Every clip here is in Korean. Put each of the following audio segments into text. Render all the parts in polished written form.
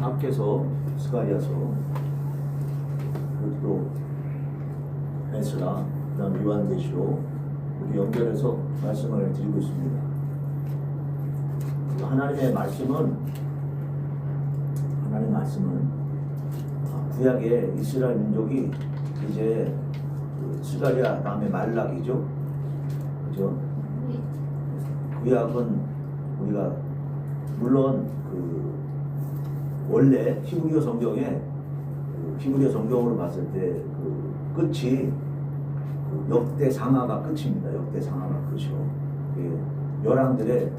학개서, 스가랴서, 그리고 또 에스라, 그다음 요한계시록 이렇게 연결해서 말씀을 드리고 있습니다. 하나님의 말씀은 구약의 이스라엘 민족이 이제 스가랴 다음에 말라기죠, 그죠? 구약은 우리가 물론 원래 히브리어 성경에 히브리어 성경으로 봤을 때 끝이 역대 상하가 끝입니다. 역대 상하가 끝이요. 열왕들의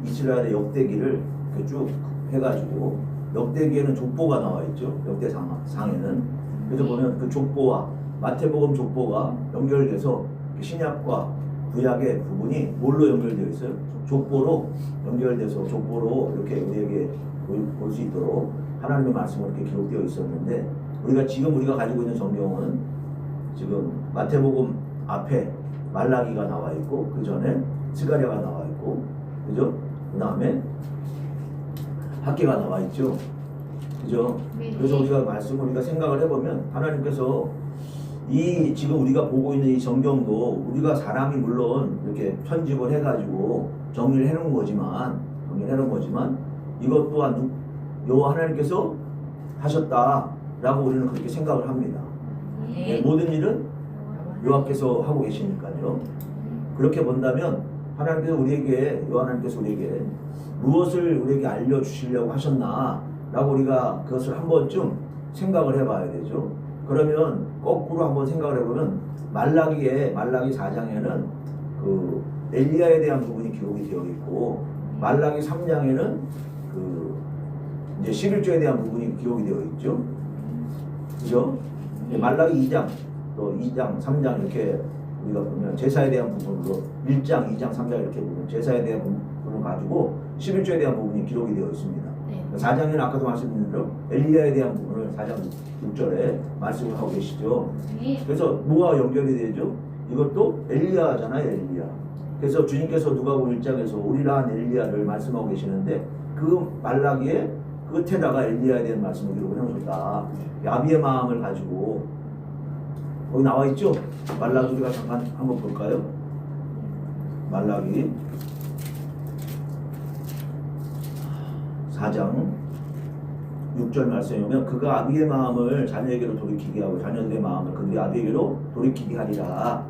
이스라엘의 역대기를 이렇게 쭉 해가지고 역대기에는 족보가 나와 있죠. 역대 상에는. 그래서 보면 그 족보와 마태복음 족보가 연결돼서 신약과 구약의 부분이 뭘로 연결되어 있어요? 족보로 연결돼서 족보로 이렇게 우리에게 볼 수 있도록 하나님의 말씀으로 이렇게 기록되어 있었는데, 우리가 가지고 있는 성경은 지금 마태복음 앞에 말라기가 나와 있고 그 전에 스가랴가 나와 있고, 그죠? 그 다음에 학개가 나와 있죠, 그죠? 그래서 우리가 생각을 해보면 하나님께서 이 지금 우리가 보고 있는 이 성경도 우리가 사람이 물론 이렇게 편집을 해가지고 정리를 해놓은 거지만 이것 또한 하나님께서 하셨다라고 우리는 그렇게 생각을 합니다. 모든 일은 여호와께서 하고 계시니까요. 그렇게 본다면 하나님께서 우리에게 무엇을 우리에게 알려주시려고 하셨나라고 우리가 그것을 한 번쯤 생각을 해봐야 되죠. 그러면 거꾸로 한번 생각을 해보면 말라기 4장에는 그 엘리야에 대한 부분이 기록이 되어 있고, 말라기 3장에는 이제 11조에 대한 부분이 기록이 되어 있죠, 그죠? 말라기 2장, 또 2장, 3장 이렇게 우리가 보면 제사에 대한 부분으로 1장, 2장, 3장 이렇게 보면 제사에 대한 부분을 가지고 11조에 대한 부분이 기록이 되어 있습니다. 4장에는 아까도 말씀드린 대로 엘리야에 대한 부분을 4장 6절에 말씀을 하고 계시죠. 그래서 뭐와 연결이 되죠? 이것도 엘리야잖아요, 엘리야. 그래서 주님께서 누가복음 1장에서 우리란 엘리야를 말씀하고 계시는데 그 말라기의 끝에다가 엘리야에 대한 말씀을 기록을 해놓으셨다. 야비의 마음을 가지고 거기 나와 있죠? 말라기 우리가 잠깐 한번 볼까요? 말라기 4장 6절 말씀에 보면 그가 아비의 마음을 자녀에게로 돌이키게 하고 자녀들의 마음을 그들의 아비에게로 돌이키게 하리라.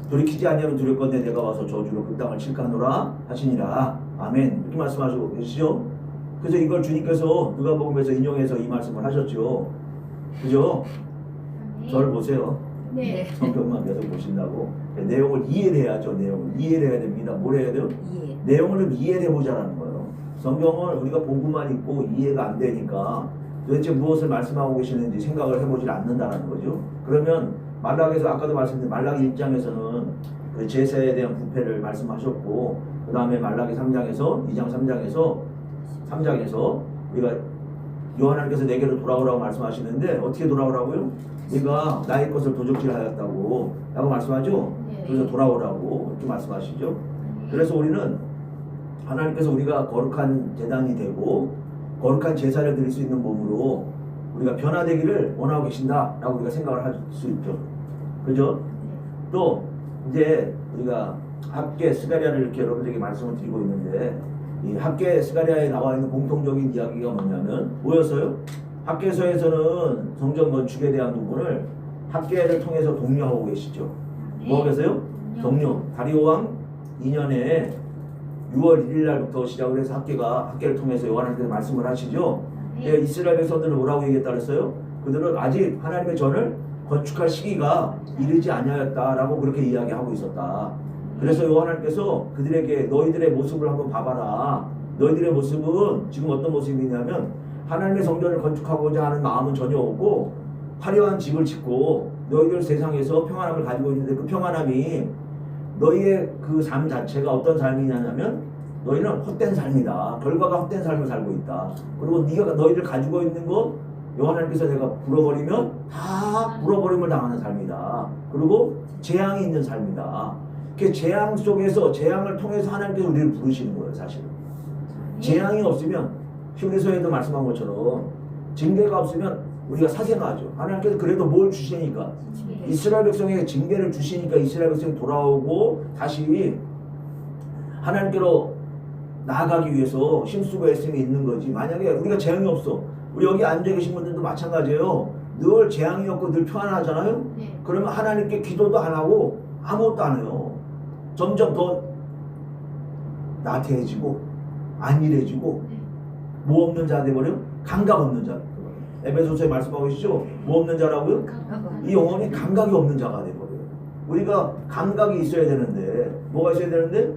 돌이키지 아니하면 두렵건대 내가 와서 저주로 그 땅을 칠까 하노라 하시니라. 아멘. 이렇게 말씀하시고 계시죠? 그래서 이걸 주님께서 누가복음에서 인용해서 이 말씀을 하셨죠, 그죠? 저를 보세요. 네. 성경만 계속 보신다고 내용을 이해를 해야죠. 내용을 이해를 해야 됩니다. 뭘 해야 돼요? 내용을 좀 이해를 해보자라는 거예요. 성경을 우리가 보고만 있고 이해가 안 되니까 도대체 무엇을 말씀하고 계시는지 생각을 해보질 않는다는 거죠. 그러면 말라기에서 아까도 말씀드린 말라기 1장에서는 그 제사에 대한 부패를 말씀하셨고, 그 다음에 말라기 3장에서 2장 3장에서 우리가 요한하나님께서 내게로 돌아오라고 말씀하시는데 어떻게 돌아오라고요? 네가 나의 것을 도적질하였다고 라고 말씀하죠. 그래서 돌아오라고 이렇게 말씀하시죠. 그래서 우리는 하나님께서 우리가 거룩한 제단이 되고 거룩한 제사를 드릴 수 있는 몸으로 우리가 변화되기를 원하고 계신다라고 우리가 생각을 할 수 있죠, 그죠? 또 이제 우리가 학개 스가랴를 이렇게 여러분들에게 말씀을 드리고 있는데 이 학개 스가랴에 나와 있는 공통적인 이야기가 뭐였어요? 학개서에서는 성전 건축에 대한 부분을 학개를 통해서 독려하고 계시죠. 뭐 하겠어요? 독려. 다리오 왕 2년에 6월 1일 날부터 시작을 해서 학개를 통해서 요한한테 말씀을 하시죠. 이스라엘 백성들은 뭐라고 얘기했다 그랬어요? 그들은 아직 하나님의 전을 건축할 시기가 이르지 아니하였다라고 그렇게 이야기하고 있었다. 그래서 요한께서 그들에게 너희들의 모습을 한번 봐봐라. 너희들의 모습은 지금 어떤 모습이냐면 하나님의 성전을 건축하고자 하는 마음은 전혀 없고 화려한 집을 짓고 너희들 세상에서 평안함을 가지고 있는데 그 평안함이 너희의 그 삶 자체가 어떤 삶이냐면 너희는 헛된 삶이다. 결과가 헛된 삶을 살고 있다. 그리고 너희들 가지고 있는 것 요한께서 내가 불어버리면 다 불어버림을 당하는 삶이다. 그리고 재앙이 있는 삶이다. 그 재앙 속에서 재앙을 통해서 하나님께서 우리를 부르시는 거예요, 사실은. 재앙이 없으면 히브리서에도 말씀한 것처럼 징계가 없으면 우리가 사생하죠. 하나님께서 그래도 뭘 주시니까 이스라엘 백성에게 징계를 주시니까 이스라엘 백성이 돌아오고 다시 하나님께로 나아가기 위해서 힘쓰고 애씀이 있는 거지. 만약에 우리가 재앙이 없어, 우리 여기 앉아 계신 분들도 마찬가지예요. 늘 재앙이 없고 늘 평안하잖아요. 네. 그러면 하나님께 기도도 안 하고 아무것도 안 해요. 점점 더 나태해지고 안일해지고 네. 뭐 없는 자 돼버려? 감각 없는 자. 에베소서에 말씀하고 계시죠? 뭐 없는 자라고요? 이 영혼이 감각이 없는 자가 돼버려요. 우리가 감각이 있어야 되는데 뭐가 있어야 되는데?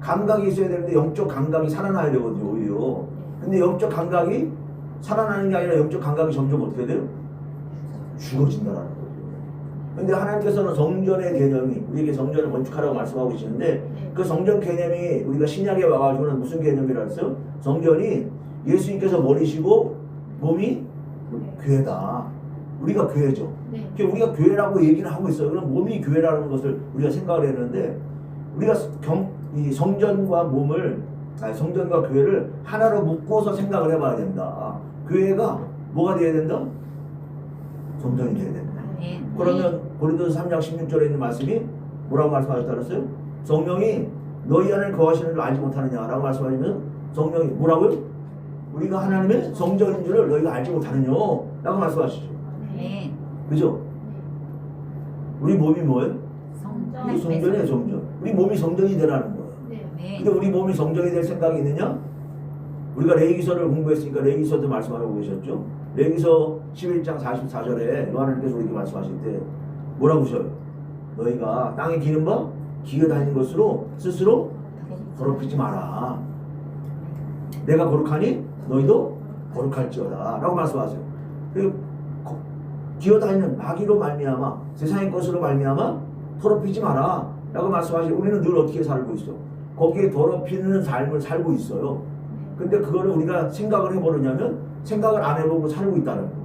감각이 있어야 되는데 영적 감각이 살아나야 되거든요. 오히려. 근데 영적 감각이 살아나는 게 아니라 영적 감각이 점점 어떻게 돼요? 죽어진다라는 거죠. 근데 하나님께서는 성전의 개념이 우리에게 성전을 건축하라고 말씀하고 계시는데 그 성전 개념이 우리가 신약에 와가지고는 무슨 개념이라 했어요? 성전이 예수님께서 머리시고 몸이 교회다. 우리가 교회죠. 네. 우리가 교회라고 얘기를 하고 있어요. 그럼 몸이 교회라는 것을 우리가 생각을 했는데 우리가 이 성전과 성전과 교회를 하나로 묶어서 생각을 해봐야 된다. 교회가 뭐가 돼야 된다? 성전이 돼야 된다. 그러면 고린도서 3장 16절에 있는 말씀이 뭐라고 말씀하셨다 그랬어요? 성령이 너희 안에 거하시는 줄 알지 못하느냐라고 말씀하시면 성령이 뭐라고요? 우리가 하나님의 성전인 줄을 너희가 알지 못하느냐 라고 말씀하시죠. 네. 그죠? 우리 몸이 뭐예요? 우리 성전이에요. 성전. 우리 몸이 성전이 되라는 거예요. 네. 근데 우리 몸이 성전이 될 생각이 있느냐? 우리가 레위기서를 공부했으니까 레위기서도 말씀하고 계셨죠. 레위기서 11장 44절에 요한님께서 우리에게 말씀하실 때 뭐라고 하셔요? 너희가 땅에 기는 바 기어다니는 것으로 스스로 더럽히지 마라. 내가 거룩하니 너희도 거룩할지어다 라고 말씀하세요. 그리고 기어다니는 마귀로 말미암아 세상의 것으로 말미암아 더럽히지 마라 라고 말씀하시고 우리는 늘 어떻게 살고 있어? 거기에 더럽히는 삶을 살고 있어요. 근데 그거를 우리가 생각을 해버리냐면 생각을 안 해보고 살고 있다는 거예요.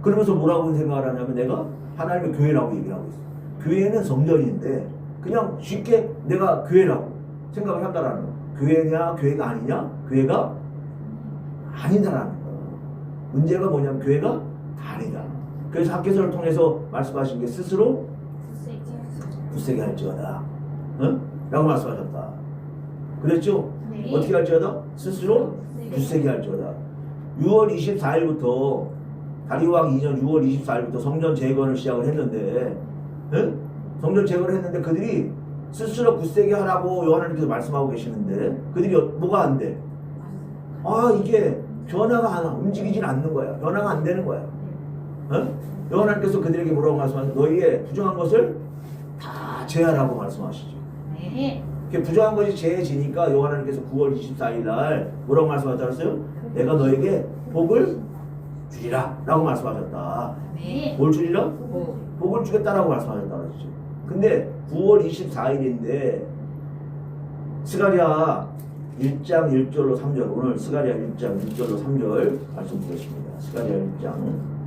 그러면서 뭐라고 생각을 하냐면 내가 하나님의 교회라고 얘기를 하고 있어. 교회는 성전인데 그냥 쉽게 내가 교회라고 생각을 한다라는 거예요. 교회냐 교회가 아니냐? 교회가 아니다라는 거예요. 문제가 뭐냐면 교회가 아니다. 그래서 학개서를 통해서 말씀하신 게 스스로 굳세게 할지어다. 응? 라고 말씀하셨다. 그랬죠? 네. 어떻게 할지어다? 스스로 굳세게 할지어다. 6월 24일부터 다리오왕 2년 6월 24일부터 성전 재건을 시작을 했는데 응? 성전 재건을 했는데 그들이 스스로 굳세게 하라고 요한님께서 말씀하고 계시는데 그들이 뭐가 안 돼? 이게 변화가 안 움직이질 않는 거야. 변화가 안 되는 거야. 요한님께서 그들에게 뭐라고 말씀하세요? 너희의 부정한 것을 다 제하라고 말씀하시죠. 네. 부정한 것이 제해지니까 요한님께서 9월 24일 날 뭐라고 말씀하셨어요? 내가 너에게 복을 주리라 라고 말씀하셨다. 네. 뭘 주리라? 복을 주겠다라고 말씀하셨다 그러죠. 근데 9월 24일인데 스가랴 1장 1절로 3절 오늘 스가랴 1장 1절로 3절 말씀 보겠습니다. 스가랴 1장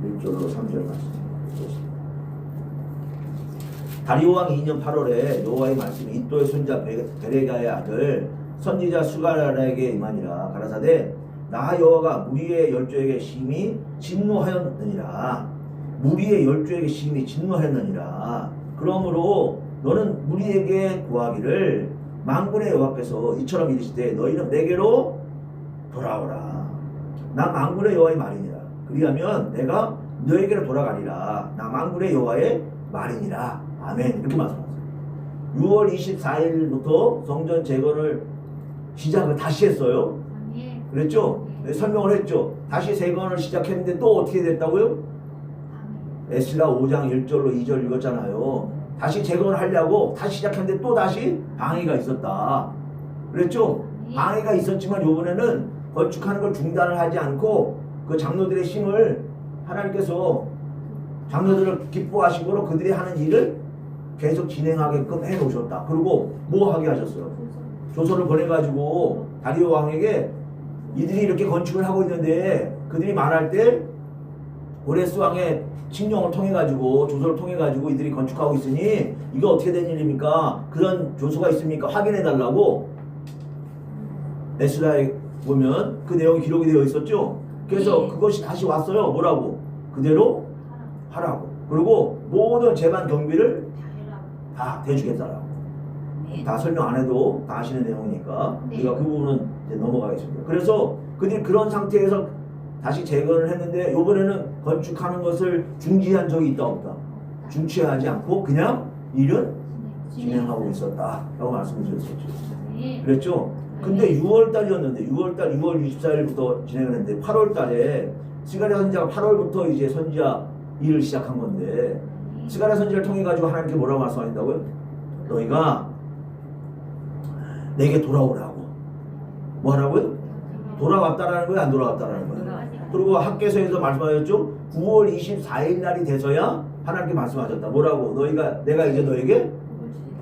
1절로 3절 말씀 보겠습니다. 다리오왕 2년 8월에 여호와의 말씀이 이또의 손자 베레가의 아들 선지자 스가랴에게 임하니라. 가라사대 나 여호와가 무리의 열조에게 심히 진노하였느니라. 무리의 열조에게 심히 진노하였느니라. 그러므로 너는 무리에게 구하기를 만군의 여호와께서 이처럼 이르시되 너희는 내게로 돌아오라. 나 만군의 여호와의 말이니라. 그리하면 내가 너에게로 돌아가리라. 나 만군의 여호와의 말이니라. 아멘. 이렇게 말씀하세요. 6월 24일부터 성전 재건을 시작을 다시 했어요. 그랬죠? 네, 설명을 했죠. 다시 재건을 시작했는데 또 어떻게 됐다고요? 에스라 5장 1절로 2절 읽었잖아요. 다시 재건을 하려고 다시 시작했는데 또 다시 방해가 있었다. 그랬죠? 방해가 있었지만 이번에는 건축하는 걸 중단을 하지 않고 그 장로들의 힘을 하나님께서 장로들을 기뻐하시고 그들이 하는 일을 계속 진행하게끔 해놓으셨다. 그리고 뭐 하게 하셨어요? 조서를 보내가지고 다리오 왕에게 이들이 이렇게 건축을 하고 있는데 그들이 말할 때 고레스 왕의 칙령을 통해 가지고 조서를 통해 가지고 이들이 건축하고 있으니 이거 어떻게 된 일입니까? 그런 조서가 있습니까? 확인해 달라고 에스라의 보면 그 내용이 기록이 되어 있었죠. 그래서 네. 그것이 다시 왔어요. 뭐라고? 그대로 하라고. 그리고 모든 재반 경비를 다 대주겠다라고. 네. 다 설명 안 해도 다 아시는 내용이니까 네. 우리가 그 부분은 이제 넘어가겠습니다. 그래서 그들이 그런 상태에서 다시 재건을 했는데 이번에는 건축하는 것을 중지한 적이 있다 없다? 중지하지 않고 그냥 일은 진행하고 있었다라고 말씀드렸었죠. 네. 그랬죠? 근데 6월달이었는데 6월 24일부터 진행을 했는데 8월달에 스가랴 선지자가 8월부터 이제 선지자 일을 시작한 건데 스가랴 선지자를 통해 가지고 하나님께 뭐라고 말씀하신다고요? 너희가 내게 돌아오라고. 뭐 하라고요? 돌아왔다라는 거예요? 안 돌아왔다라는 거예요? 그리고 학개서에서 말씀하셨죠? 9월 24일 날이 돼서야 하나님께 말씀하셨다. 뭐라고? 내가 이제 너에게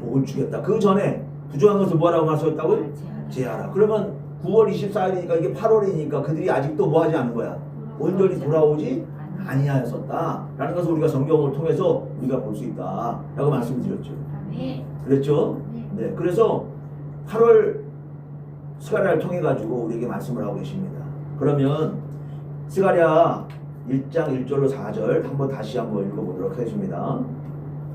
복을 주겠다. 그 전에 부정한 것을 뭐라고 말씀하셨다고요? 제하라. 그러면 9월 24일이니까 이게 8월이니까 그들이 아직도 뭐 하지 않는 거야? 온전히 돌아오지 아니하였었다. 라는 것을 우리가 성경을 통해서 우리가 볼 수 있다. 라고 말씀드렸죠. 네. 그랬죠? 네. 그래서 8월 스가랴를 통해 가지고 우리에게 말씀을 하고 계십니다. 그러면 스가랴 1장 1절로 4절 한번 다시 한번 읽어보도록 하겠습니다.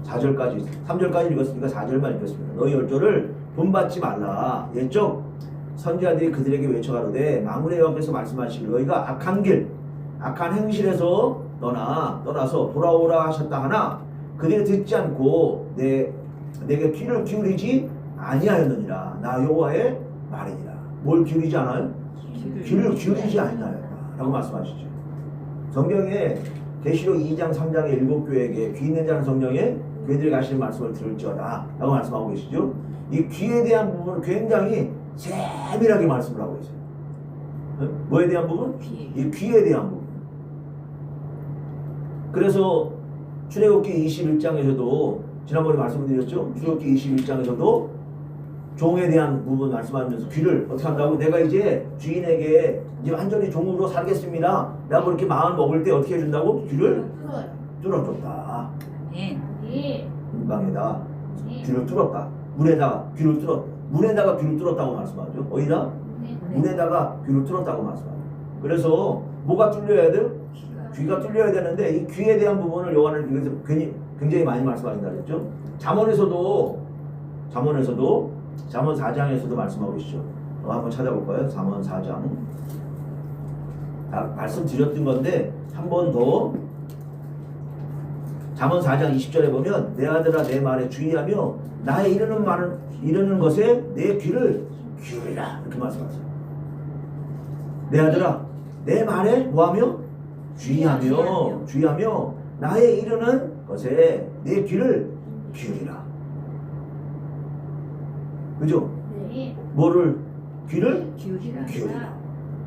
4절까지 3절까지 읽었으니까 4절만 읽겠습니다. 너희 열조를 본받지 말라. 옛적 선지자들이 그들에게 외쳐가로되 만군의 여호와께서 말씀하시기를 너희가 악한 행실에서 떠나서 돌아오라 하셨다 하나 그들이 듣지 않고 내게 귀를 기울이지 아니하였느니라. 나 여호와의 말이니라. 뭘 기울이지 않아요? 귀를 기울이지 아니하였다 라고 말씀하시죠. 성경에 계시록 2장 3장의 7교회에게 귀 있는 자는 성령에 교회들이 가시는 말씀을 들을지어다 라고 말씀하고 계시죠. 이 귀에 대한 부분을 굉장히 세밀하게 말씀을 하고 있어요. 뭐에 대한 부분? 이 귀에 대한 부분. 그래서 출애굽기 21장에서도 지난번에 말씀드렸죠. 출애굽기 21장에서도 종에 대한 부분 말씀하면서 귀를 어떻게 한다고? 내가 이제 주인에게 이제 완전히 종으로 살겠습니다 라고 이렇게 마음 먹을 때 어떻게 해준다고? 귀를 뚫어줬다. 네. 방에다 귀를 뚫었다. 문에다가 귀를 뚫었다고 말씀하죠. 어디다? 문에다가 귀를 뚫었다고 말씀하죠. 그래서 뭐가 뚫려야 돼요? 귀가 뚫려야 되는데 이 귀에 대한 부분을 요한은 굉장히 많이 말씀하신다 그랬죠. 잠언 4장에서도 말씀하고 계시죠. 한번 찾아볼까요? 잠언 4장. 말씀드렸던 건데 한 번 더. 잠언 4장 20절에 보면 내 아들아 내 말에 주의하며 나의 이르는 것에 내 귀를 기울이라 이렇게 말씀하세요. 내 아들아 내 말에 뭐하며 주의하며 나의 이르는 것에 내 귀를 기울이라. 그죠? 뭐를 귀를 기울이라.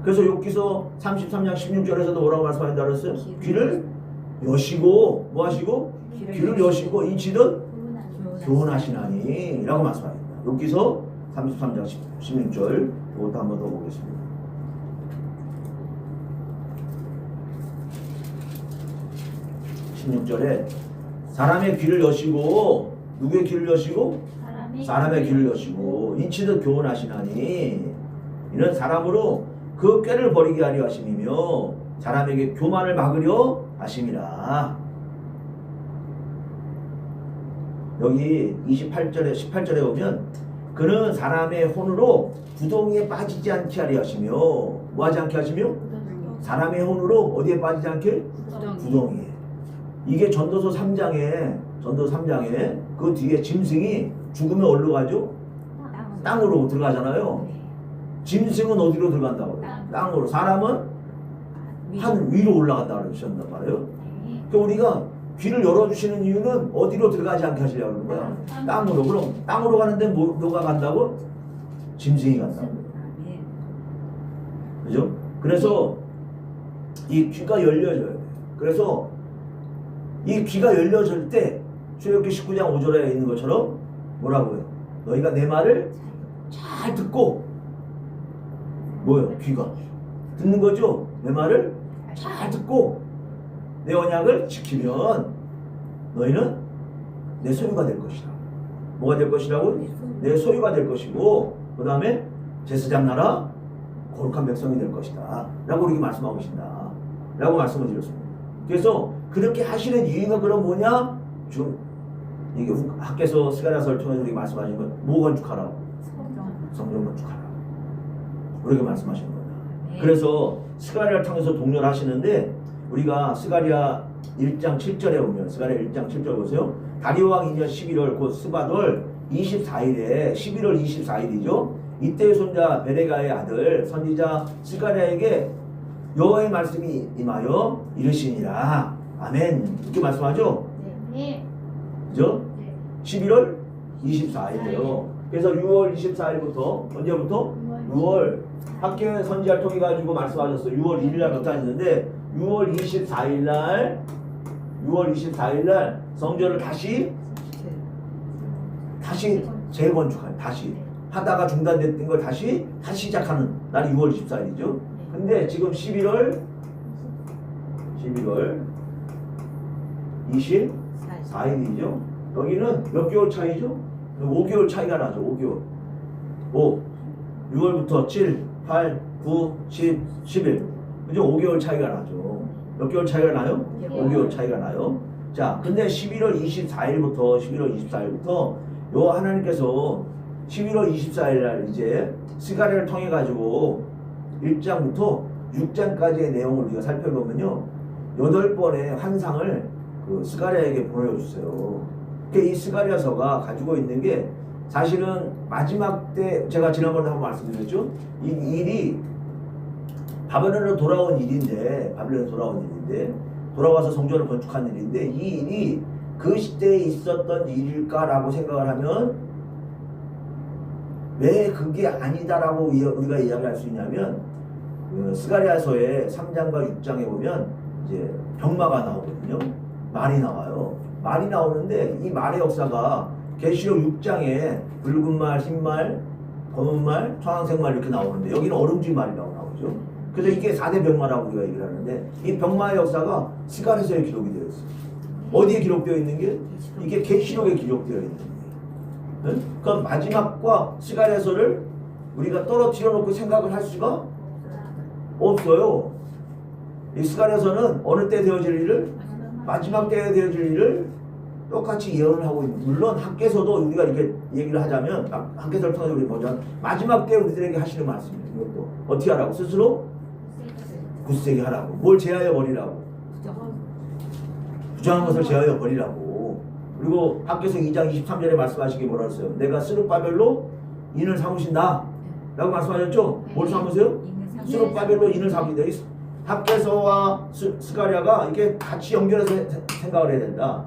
그래서 욥기서 33장 16절에서도 뭐라고 말씀하신다 그랬어요? 귀를 여시고 뭐 하시고? 귀를 여시고 인치듯 교훈하시나니 라고 말씀합니다. 욥기서 33장 16절 이것도 한번 더 보겠습니다. 사람의 귀를 여시고 누구의 귀를 여시고? 사람의 귀를 여시고 인치듯 교훈하시나니 이는 사람으로 그 꾀를 버리게 하려 하심이며 사람에게 교만을 막으려 하심이라. 여기 18절에 보면 그는 사람의 혼으로 구덩이에 빠지지 않게 하려 하시며 뭐하지 않게 하시며 사람의 혼으로 어디에 빠지지 않게? 구덩이에. 이게 전도서 3장에 그 뒤에 짐승이 죽으면 어디로 가죠? 땅으로 들어가잖아요. 짐승은 어디로 들어간다고요? 땅으로. 사람은 한 위로 올라간다고 그러셨단 말이에요. 그러니까 우리가 귀를 열어주시는 이유는 어디로 들어가지 않게 하시려고 그러는 거야? 땅으로. 그럼 땅으로 가는데 누가 간다고? 짐승이 간다고. 그죠? 그래서 이 귀가 열려져야 돼. 그래서 이 귀가 열려질 때 출애굽기 19장 5절에 있는 것처럼 뭐라고요? 너희가 내 말을 잘 듣고 뭐예요? 귀가 듣는 거죠? 내 말을 잘 듣고 내 언약을 지키면 너희는 내 소유가 될 것이다. 뭐가 될 것이라고? 내 소유가 될 것이고 그 다음에 제사장 나라 거룩한 백성이 될 것이다 라고 이렇게 말씀하고 계신다 라고 말씀을 드렸습니다. 그래서 그렇게 하시는 이유가 그럼 뭐냐? 지금 이게 학계에서 스가랴서를 통해서 우리 말씀하신 건 뭐 건축하라고? 성전 건축하라고 그렇게 말씀하시는 거다. 네. 그래서 스가랴를 통해서 독려를 하시는데 우리가 스가랴 1장 7절에 보면 스가랴 1장 7절 보세요. 다리오 왕 2년 11월 곧 스바돌 24일에 11월 24일이죠. 이때의 손자 베레가의 아들 선지자 스가랴에게 여호와의 말씀이 임하여 이르시니라. 아멘. 이렇게 말씀하죠. 네. 그죠? 네. 11월 24일이에요. 그래서 6월 24일부터 언제부터? 6월 학교에 선지자를 통해 가지고 말씀하셨어요. 6월 1일 날부터 하셨는데 6월 24일 날 성전을 다시 재건축한 다시 하다가 중단됐던 걸 다시 시작하는 날이 6월 24일이죠. 근데 지금 11월 24일이죠. 여기는 몇 개월 차이죠? 5개월 차이가 나죠. 5개월. 6월부터 7, 8, 9, 10, 11. 그죠? 5개월 차이가 나죠. 몇 개월 차이가 나요? 5개월 차이가 나요. 자, 근데 11월 24일부터 요 하나님께서 11월 24일 날 이제 스가랴를 통해 가지고 1장부터 6장까지의 내용을 우리가 살펴보면요. 8번의 환상을 그 스가랴에게 보여줬어요. 이 스가랴서가 가지고 있는 게 사실은 마지막 때 제가 지난번에 한번 말씀드렸죠. 이 일이 바벨론으로 돌아온 일인데 돌아와서 성전을 건축한 일인데 이 일이 그 시대에 있었던 일일까라고 생각을 하면 왜 그게 아니다라고 우리가 이야기할 수 있냐면 그 스가랴서의 3장과 6장에 보면 이제 병마가 나오거든요. 말이 나와요. 말이 나오는데 이 말의 역사가 계시록 6장에 붉은 말, 흰 말, 검은 말, 청황색 말 이렇게 나오는데 여기는 얼음진 말이라고 나오죠. 그래서 이게 4대 병마라고 우리가 얘기를 하는데 이 병마의 역사가 스가랴서에 기록이 되어 있어요. 어디에 기록되어 있는 게? 이게 계시록에 기록되어 있는 거예요. 네? 그럼 마지막과 스가랴서를 우리가 떨어뜨려 놓고 생각을 할 수가 없어요. 이 스가랴서는 어느 때 되어질 일을? 마지막 때에 되어질 일을 똑같이 예언을 하고 있는. 물론 학계에서도 우리가 이렇게 얘기를 하자면 학계서를 통해서 우리 보자면 마지막 때 우리들에게 하시는 말씀입니다. 이것도 어떻게 하라고? 스스로 굳세게 하라고. 뭘 제하여 버리라고? 부정한 것을 제하여 버리라고. 그리고 학계서 2장 23절에 말씀하시기 뭐라 했어요? 내가 스룹바벨로 인을 삼으신다 라고 말씀하셨죠? 뭘 삼으세요? 스룹바벨로 인을 삼으신다. 학계서와 스가랴가 이게 같이 연결해서 생각을 해야 된다.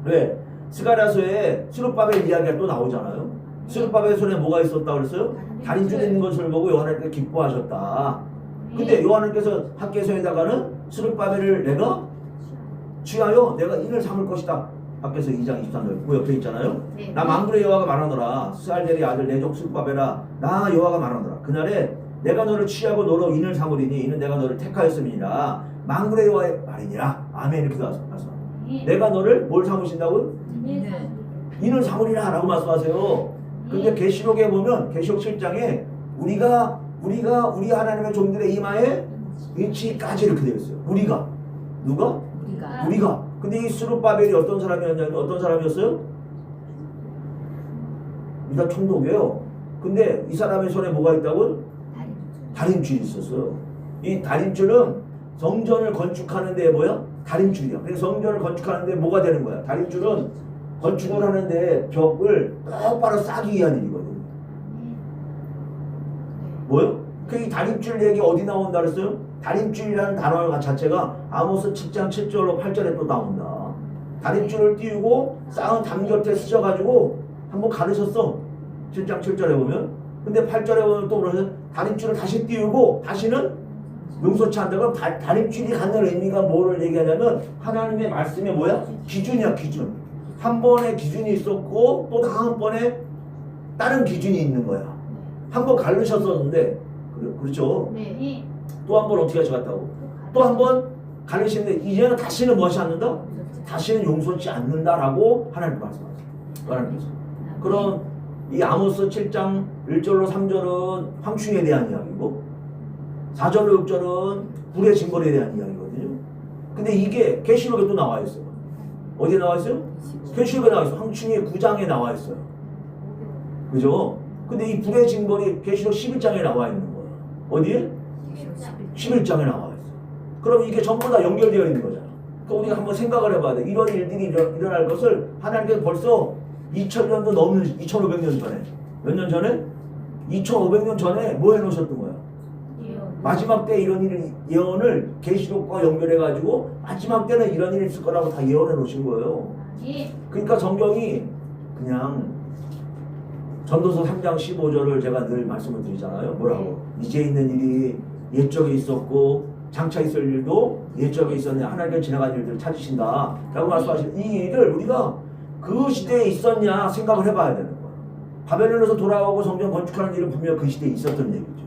왜? 스가랴서에 스룹바벨 이야기가 또 나오잖아요. 스룹바벨 손에 뭐가 있었다고 그랬어요? 다림줄 있는 것을 보고 요한님께서 기뻐하셨다. 근데 요한님께서 학계서에다가는 스룹바벨을 내가 취하여 내가 인을 삼을 것이다. 학계서 2장 23절 그 옆에 있잖아요. 나 만군의 여호와가 말하노라. 스알델의 아들 내 종 스룹바벨아 나 여호와가 말하노라. 그날에 내가 너를 취하고 너로 인을 삼으리니 이는 내가 너를 택하였음이니라. 만군의 여호와의 말이니라. 아멘. 이렇게 말씀합니다. 내가 너를 뭘 삼으신다고요? 인을 삼으리라 라고 말씀하세요. 근데 계시록에 보면 계시록 7장에 우리가 우리 하나님의 종들의 이마에 위치까지 이렇게 되어 있어요. 우리가 누가? 우리가. 근데 이 스룹바벨이 어떤 사람이었어요? 일단 총독이에요. 근데 이 사람의 손에 뭐가 있다고? 다림줄이 있었어요. 이 다림줄은 성전을 건축하는 데 뭐야? 다림줄이야. 그래서 성전을 건축하는 데 뭐가 되는 거야? 다림줄은 건축을 하는데 벽을 똑바로 싸기 위한 일이거든요. 뭐요? 그 이 다림줄 얘기 어디 나온다 그랬어요? 다림줄이라는 단어 자체가 아모스 7장 7절로 8절에 또 나온다. 다림줄을 띄우고 쌓은 담 곁에 쓰셔가지고 한번 가르쳤어. 7장 7절에 보면. 근데 8절에 보면 또 그러죠. 다림줄을 다시 띄우고 다시는 용서치 않는다. 그럼 다림줄이 갖는 의미가 뭐를 얘기하냐면 하나님의 말씀의 뭐야? 기준이야, 기준. 한 번의 기준이 있었고 또 다음번에 다른 기준이 있는 거야. 한 번 가르쳤었는데 그렇죠? 네. 또 한 번 어떻게 하셔갔다고? 또 한 번 가르치는데 이제는 다시는 무엇이 않는다? 다시는 용서치 않는다라고 하나님 말씀하세요. 하나님께서. 그럼 이 아모스 7장 1절로 3절은 황충에 대한 이야기고 4절로 6절은 불의 징벌에 대한 이야기거든요. 근데 이게 계시록에 또 나와 있어요. 어디에 나와 있어요? 계시록에 나와 있어요. 황충의 9장에 나와 있어요. 그죠? 근데 이 불의 징벌이 계시록 11장에 나와 있는 거예요. 어디에? 11장에 나와 있어요. 그럼 이게 전부 다 연결되어 있는 거잖아. 그러니까 우리가 한번 생각을 해봐야 돼. 이런 일들이 일어날 것을 하나님께서 벌써 2000년도 넘는 2500년 전에, 몇 년 전에? 2500년 전에 뭐 해놓으셨던 거야? 마지막 때 이런 일 예언을 계시록과 연결해가지고 마지막 때는 이런 일이 있을 거라고 다 예언해 놓으신 거예요. 그러니까 성경이 그냥 전도서 3장 15절을 제가 늘 말씀을 드리잖아요. 뭐라고? 이제 있는 일이 옛적에 있었고 장차 있을 일도 옛적에 있었는데 하나님께서 지나간 일들을 찾으신다 라고 말씀하시는 이 일을 우리가 그 시대에 있었냐 생각을 해봐야 되는 거예요. 바벨론에서 돌아오고 성전 건축하는 일은 분명 그 시대에 있었던 얘기죠.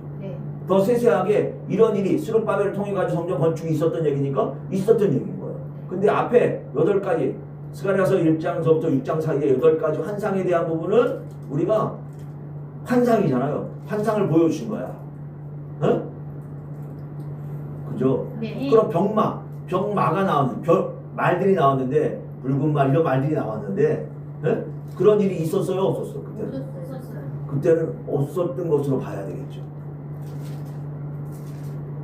더 세세하게 이런 일이 스룹바벨을 통해 가지고 성전 건축이 있었던 얘기니까 있었던 얘기인 거예요. 근데 앞에 8가지 스가랴서 1장서부터 6장 사이에 8가지 환상에 대한 부분은 우리가 환상이잖아요. 환상을 보여주신 거야. 어? 그죠? 네. 그럼 병마가 나왔는데 말들이 나왔는데 붉은 말 이런 말들이 나왔는데 예? 그런 일이 있었어요? 없었어요? 그때는 없었던 것으로 봐야 되겠죠.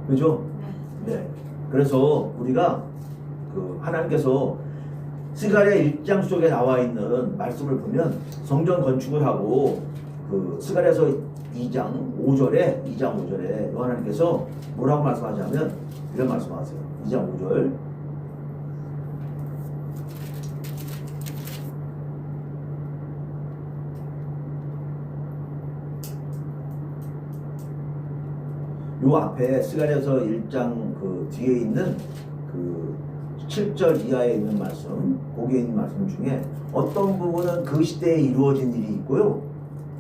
그죠? 네. 그래서 우리가 그 하나님께서 스가랴 1장 속에 나와 있는 말씀을 보면 성전 건축을 하고 그 스가랴서 2장 5절에 하나님께서 뭐라고 말씀하자면 이런 말씀하세요. 2장 5절. 요 앞에 스가랴서 1장 그 뒤에 있는 그 7절 이하에 있는 말씀, 거기에 있는 말씀 중에 어떤 부분은 그 시대에 이루어진 일이 있고요.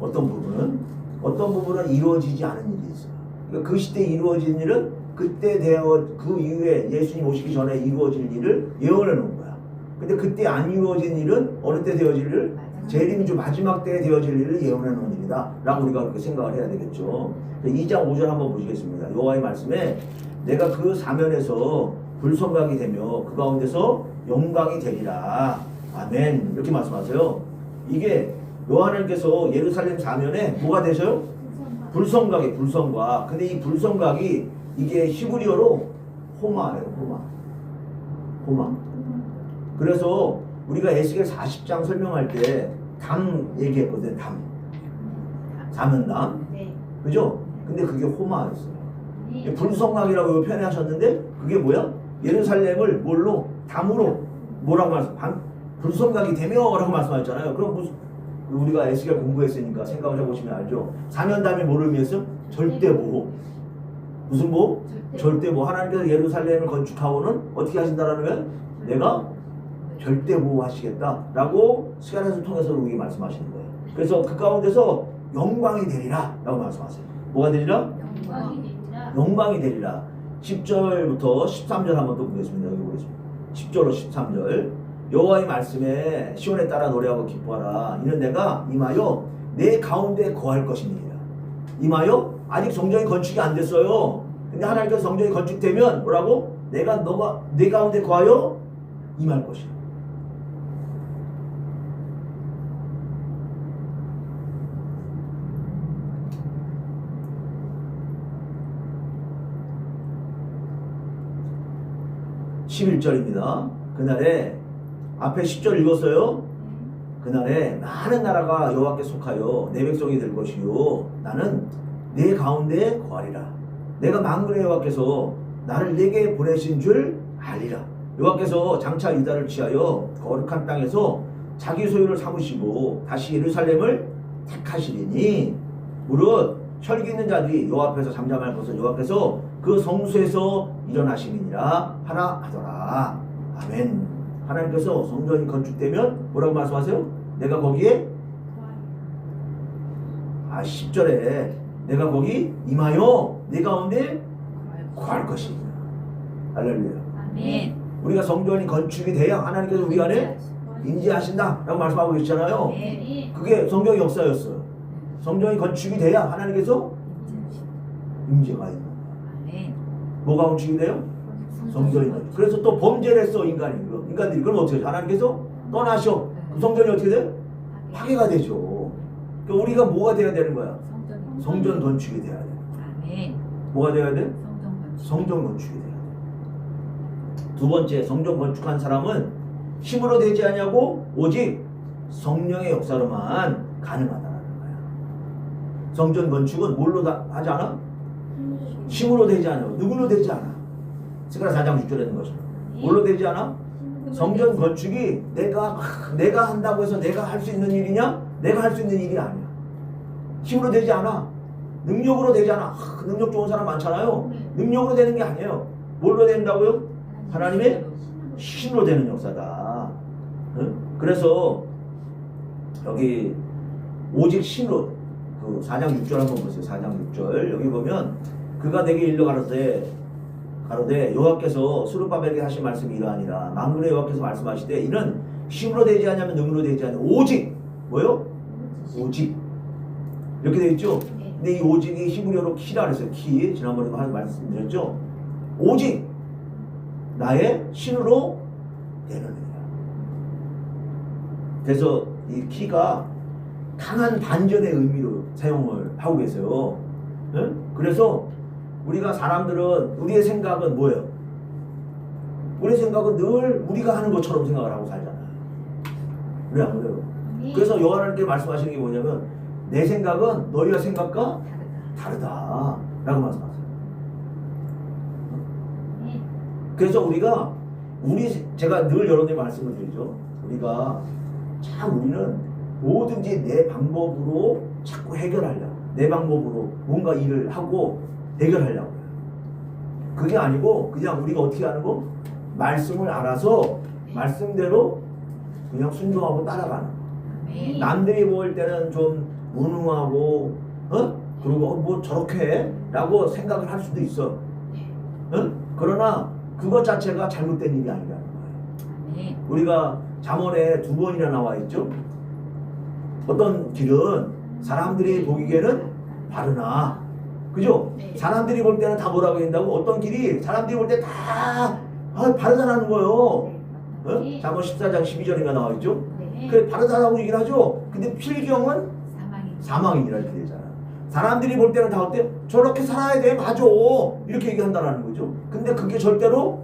어떤 부분은 이루어지지 않은 일이 있어요. 그러니까 그 시대에 이루어진 일은 그때 그 이후에 예수님 오시기 전에 이루어질 일을 예언해 놓은 거야. 근데 그때 안 이루어진 일은 어느 때 되어질 일을? 재림주 마지막 때에 되어질 일을 예언해 놓은 일이다 라고 우리가 그렇게 생각을 해야 되겠죠. 2장 5절 한번 보시겠습니다. 여호와의 말씀에 내가 그 사면에서 불성각이 되며 그 가운데서 영광이 되리라. 아멘. 이렇게 말씀하세요. 이게 요한님께서 예루살렘 사면에 뭐가 되셔요? 불성각. 근데 이 불성각이 이게 히브리어로 호마예요. 호마. 그래서 우리가 에스겔 40장 설명할 때 담 얘기했거든. 사면담. 그죠? 근데 그게 호마였어요. 불성각이라고 표현하셨는데 그게 뭐야? 예루살렘을 뭘로? 담으로 뭐라고 말씀? 불성각이 되며 라고 말씀하셨잖아요. 그럼 무슨 우리가 에스겔 공부했으니까 생각을 해보시면 알죠. 사면담이 뭐를 의미했어? 절대보호. 무슨 보호? 절대보호. 하나님께서 예루살렘을 건축하고는 어떻게 하신다라는 거야? 내가 절대보호 하시겠다 라고 스가랴서를 통해서 우리에게 말씀하시는 거예요. 그래서 그 가운데서 영광이 되리라 라고 말씀하세요. 뭐가 되리라? 영광이 되리라. 10절부터 13절 한번 또 보겠습니다. 여기 보겠습니다. 10절로 13절. 여호와의 말씀에 시온에 따라 노래하고 기뻐하라. 이는 내가 임하여 내 가운데 거할 것입니다. 임하여? 아직 성전이 건축이 안 됐어요. 근데 하나님께서 성전이 건축되면 뭐라고? 내가 너가 내 가운데 거하여 임할 것이야. (11절입니다) 그날에 앞에 10절 읽었어요? 그날에 많은 나라가 여호와께 속하여 내 백성이 될 것이요 나는 내 가운데 거하리라. 내가 만군의 여호와께서 나를 내게 보내신 줄 알리라. 여호와께서 장차 유다를 취하여 거룩한 땅에서 자기 소유를 삼으시고 다시 예루살렘을 택하시리니 무릇 혈기 있는 자들이 여호와 앞에서 잠잠할 것을 여호와께서 그 성소에서 일어나시니라 하나 하더라. 아멘. 하나님께서 성전이 건축되면 뭐라고 말씀하세요? 내가 거기에 10절에 내가 거기 임하여 내 가운데 거할 것입니다. 할렐루야. 아멘. 우리가 성전이 건축이 돼야 하나님께서 우리 안에 인지하신다 라고 말씀하고 계시잖아요. 그게 성경의 역사였어요. 성전이 건축이 돼야 하나님께서 임재가 있는 거예요. 뭐가 건축이 돼요? 성전이 건축. 그래서 또 범죄를 했어 인간들이. 그럼 어떻게 해요? 하나님께서 떠나셔. 그 성전이 어떻게 돼요? 파괴가 되죠. 그러니까 우리가 뭐가 돼야 되는 거야? 성전 건축이 돼야 돼. 아멘. 뭐가 돼야 돼? 성전 건축. 성전 건축이 돼야 돼. 두 번째, 성전 건축한 사람은 힘으로 되지 않냐고 오직 성령의 역사로만 가능하다는 거야. 성전 건축은 뭘로 하지 않아? 힘으로 되지 않아. 누구로 되지 않아. 스가랴 4장 6절에 있는 것처럼. 뭘로 되지 않아? 성전 건축이 내가 한다고 해서 내가 할 수 있는 일이냐? 내가 할 수 있는 일이 아니야. 힘으로 되지 않아. 능력으로 되지 않아. 능력 좋은 사람 많잖아요. 능력으로 되는 게 아니에요. 뭘로 된다고요? 하나님의 신으로 되는 역사다. 응? 그래서 여기 오직 신으로 그 4장 6절 한번 보세요. 4장 6절 여기 보면 그가 내게 일러 가로되 여호와께서 스룹바벨에게 하신 말씀이 이러하니라. 만군의 여호와께서 말씀하시되 이는 힘으로 되지 않냐면 능으로 되지 않냐. 오직 뭐요? 오직 이렇게 되어 있죠. 근데 이 오직이 히브리어로 키라 그랬어요. 키. 지난번에도 말씀드렸죠. 오직 나의 신으로 되는 거야. 그래서 이 키가 강한 반전의 의미로 사용을 하고 계세요. 응? 그래서 우리가 사람들은 우리의 생각은 뭐예요? 우리의 생각은 늘 우리가 하는 것처럼 생각을 하고 살잖아요. 그래 안 그래요? 그래서 여호와께 말씀하시는 게 뭐냐면 내 생각은 너희의 생각과 다르다라고 말씀하세요. 그래서 제가 늘 여러분께 말씀을 드리죠. 우리는 뭐든지 내 방법으로 자꾸 해결하려고. 내 방법으로 뭔가 일을 하고 해결하려고 해요. 그게 아니고 그냥 우리가 어떻게 하는 거? 말씀을 알아서 말씀대로 그냥 순종하고 따라가는 거. 남들이 볼 때는 좀 무능하고 그리고 뭐 저렇게 해? 라고 생각을 할 수도 있어. 그러나 그것 자체가 잘못된 일이 아니라는 거예요. 우리가 잠언에 2번이나 나와 있죠. 어떤 길은 사람들이 보기에는 바르나, 그죠? 사람들이 볼 때는 다 뭐라고 한다고? 어떤 길이 사람들이 볼 때 다 바르다라는 거예요. 잠언 14장 12절인가 나와 있죠. 그래 바르다라고 얘기를 하죠. 근데 필경은 사망이라 이렇게 되잖아. 사람들이 볼 때는 다 어때? 저렇게 살아야 돼, 맞아, 이렇게 얘기한다라는 거죠. 근데 그게 절대로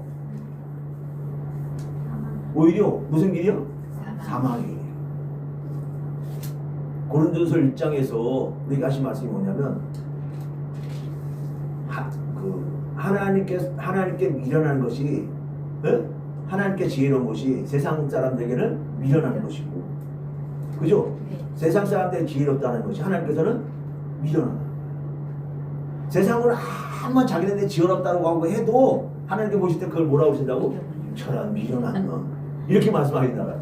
오히려 무슨 길이요? 사망이에요. 고린도서 1장에서 우리가 하신 말씀이 뭐냐면 하나님께 미련한 것이 하나님께 지혜로운 것이 세상 사람들에게는 미련한 것이고, 그죠? 세상 사람들이 지혜롭다는 것이 하나님께서는 미련하다. 세상은 한번 자기네들 지혜롭다고 하고 해도 하나님께 보실 때 그걸 뭐라고 하신다고? 저런 미련한 놈, 이렇게 말씀하신다는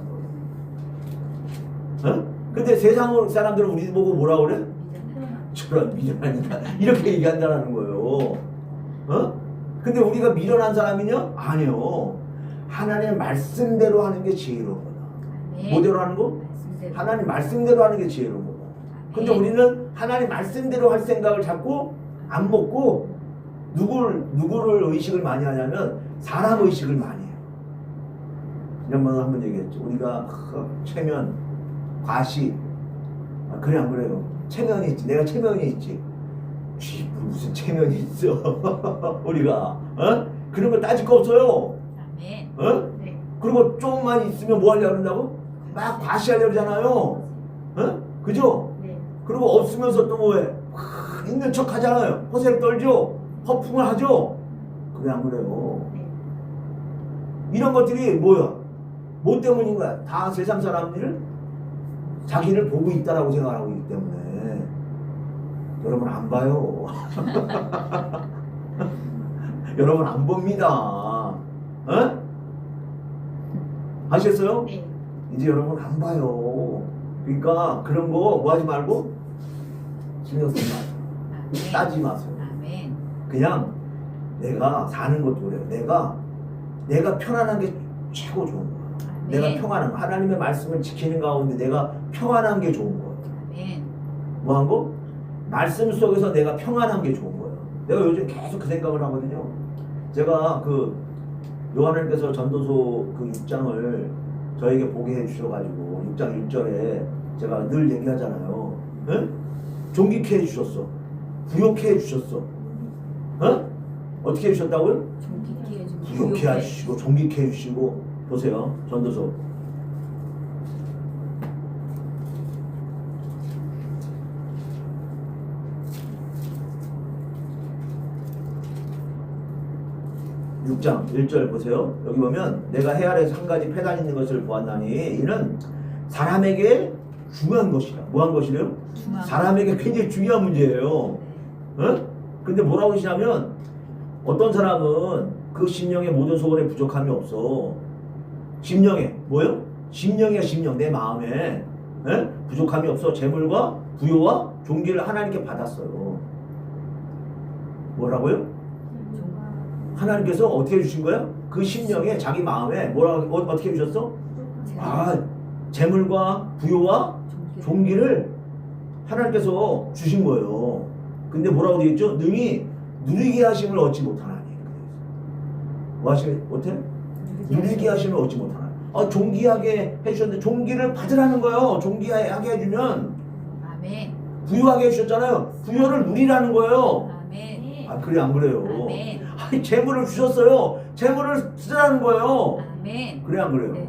거예요. 근데 세상 사람들은 우리 보고 뭐라고 그래? 저런 미련하니까 이렇게 얘기한다는 거예요. 근데 우리가 미련한 사람이냐? 아니요. 하나님의 말씀대로 하는 게 지혜로운 거다. 뭐대로 하는 거? 하나님 말씀대로 하는 게 지혜로운 거다. 근데 우리는 하나님 말씀대로 할 생각을 자꾸 안 먹고 누구를 의식을 많이 하냐면 사람 의식을 많이 해요. 지난번에 한번 얘기했죠. 우리가 체면, 과시, 그래 안 그래요? 체면이 있지. 내가 체면이 있지. 무슨 체면이 있어? 우리가 그런 거 따질 거 없어요. 그리고 조금만 있으면 뭐 하려고 그런다고? 막 과시하려고 그러잖아요. 그죠? 그리고 없으면서 또 뭐해? 있는 척 하잖아요. 허세를 떨죠? 허풍을 하죠? 그래 안 그래요? 이런 것들이 뭐야? 뭐 때문인 거야? 다 세상 사람들을 자기를 보고 있다라고 생각하고 있기 때문에 여러분 안 봐요. 여러분 안 봅니다. 아셨어요? 이제 여러분 안 봐요. 그러니까 그런 거 뭐 하지 말고 신경 쓰지 마세요. 따지지 마세요. 그냥 내가 사는 것도 그래요. 내가 편안한 게 최고 좋은 거야. 내가 평안한 거. 하나님의 말씀을 지키는 가운데 내가 평안한 게 좋은 거예요. 뭐 한 거? 말씀 속에서 내가 평안한 게 좋은 거예요. 내가 요즘 계속 그 생각을 하거든요. 제가 그 요한님께서 전도서 그 6장을 저에게 보게 해주셔가지고 6장 1절에 제가 늘 얘기하잖아요. 에? 존귀케 해주셨어. 부욕케 해주셨어. 어떻게 해주셨다고요? 존귀케 해주고 부욕케 해주시고 존귀케 해주시고. 보세요. 전도서 6장 1절 보세요. 여기 보면 내가 해 아래에서 한 가지 패단 있는 것을 보았나니 이는 사람에게 중요한 것이다. 뭐한 것이래요? 사람에게 굉장히 중요한 문제예요. 근데 뭐라고 하시냐면 어떤 사람은 그 심령의 모든 소원에 부족함이 없어. 심령에 뭐요? 심령이야 심령. 내 마음에 부족함이 없어. 재물과 부요와 존귀를 하나님께 받았어요. 뭐라고요? 하나님께서 어떻게 해주신 거야? 그 심령에 자기 마음에 뭐라고 어떻게 해주셨어? 재물과 부요와 존귀를 하나님께서 주신 거예요. 근데 뭐라고 되어 있죠? 능히 누리게 하심을 얻지 못하나니. 뭐 하시게 못해? 누리게 하심을 얻지 못하나니. 존귀하게 해주셨는데 존귀를 받으라는 거예요. 존귀하게 해주면. 아멘. 부유하게 해주셨잖아요. 부유를 누리라는 거예요. 아멘. 그래 안 그래요? 아멘. 재물을 주셨어요. 재물을 쓰라는 거예요. 아멘. 그래 안 그래요? 네.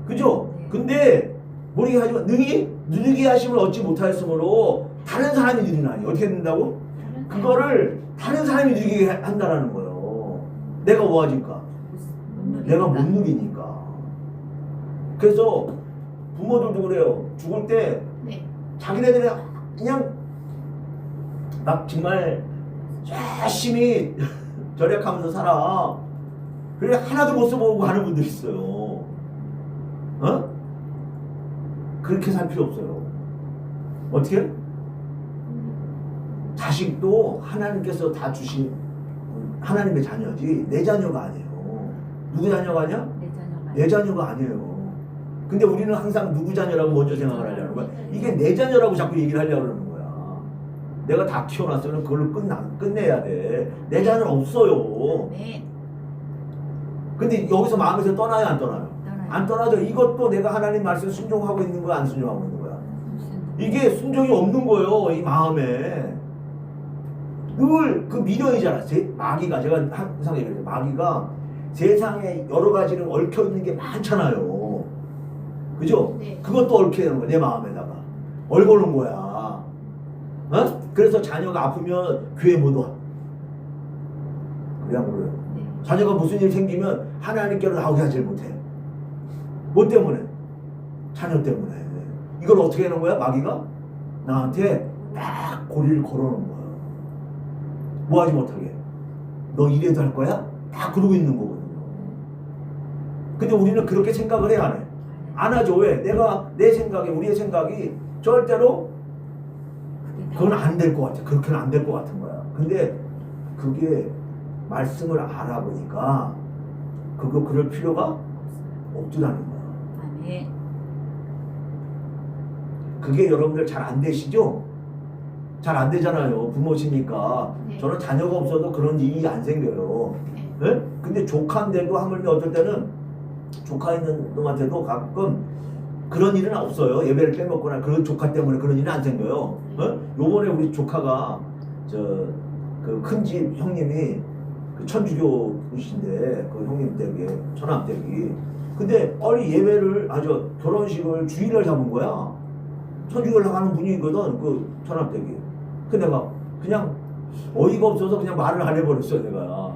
그죠? 네. 근데 모르게 하지만 능히 누리게 하심을 얻지 못하였으므로 다른 사람이 누리나니. 어떻게 된다고? 그거를 다른 사람이 누리게 한다라는 거예요. 내가 뭐 하니까? 내가 못 누리니까. 그래서 부모들도 그래요. 죽을 때 네. 자기네들이 그냥 막 정말 열심히 절약하면서 살아. 그래 하나도 못 써보고 하는 분들 있어요. 그렇게 살 필요 없어요. 어떻게? 자식도 하나님께서 다 주신 하나님의 자녀지 내 자녀가 아니에요. 누구 자녀가 아니야? 내 자녀가 아니에요. 근데 우리는 항상 누구 자녀라고 먼저 생각을 하려는 거야. 이게 내 자녀라고 자꾸 얘기를 하려고 그러는 거야. 내가 다 키워놨으면 그걸로 끝내야 돼. 내 자녀는 없어요. 네. 근데 여기서 마음에서 떠나요, 안 떠나요? 떠나요. 안 떠나죠. 이것도 내가 하나님 말씀 순종하고 있는 거야, 안 순종하고 있는 거야? 이게 순종이 없는 거예요, 이 마음에. 늘 그 미련이잖아. 마귀가, 제가 항상 얘기해요. 마귀가 세상에 여러 가지를 얽혀 있는 게 많잖아요. 그죠? 네. 그것도 얽혀 있는 거야, 내 마음에다가. 얽어놓은 거야. 그래서 자녀가 아프면 교회 못 와. 그냥 그래요. 네. 자녀가 무슨 일 생기면 하나님께로 나오게 하질 못해. 뭐 때문에? 자녀 때문에. 이걸 어떻게 하는 거야? 마귀가 나한테 딱 고리를 걸어놓은 거야. 뭐 하지 못하게. 너 이래도 할 거야? 다 그러고 있는 거거든요. 근데 우리는 그렇게 생각을 해, 안 해? 안 하죠. 왜? 내 생각에, 우리의 생각이 절대로 그건 안 될 것 같아. 그렇게는 안 될 것 같은 거야. 근데 그게 말씀을 알아보니까 그럴 필요가 없더라는 거야. 아멘. 그게 여러분들 잘 안 되시죠? 잘 안 되잖아요. 부모시니까. 네. 저는 자녀가 없어도 그런 일이 안 생겨요. 네. 예? 근데 조카인데도 하물며 어떨 때는 조카 있는 놈한테도 가끔 그런 일은 없어요. 예배를 빼먹거나 그런 조카 때문에 그런 일은 안 생겨요. 요번에 우리 조카가 그 큰 집 형님이 그 천주교이신데 그 형님 댁에 처남 댁이 근데 예배를 결혼식을 주일날 잡은 거야. 천주교를 나가는 분이거든 그 처남 댁이. 근데 내가 그냥 어이가 없어서 그냥 말을 안 해버렸어 내가.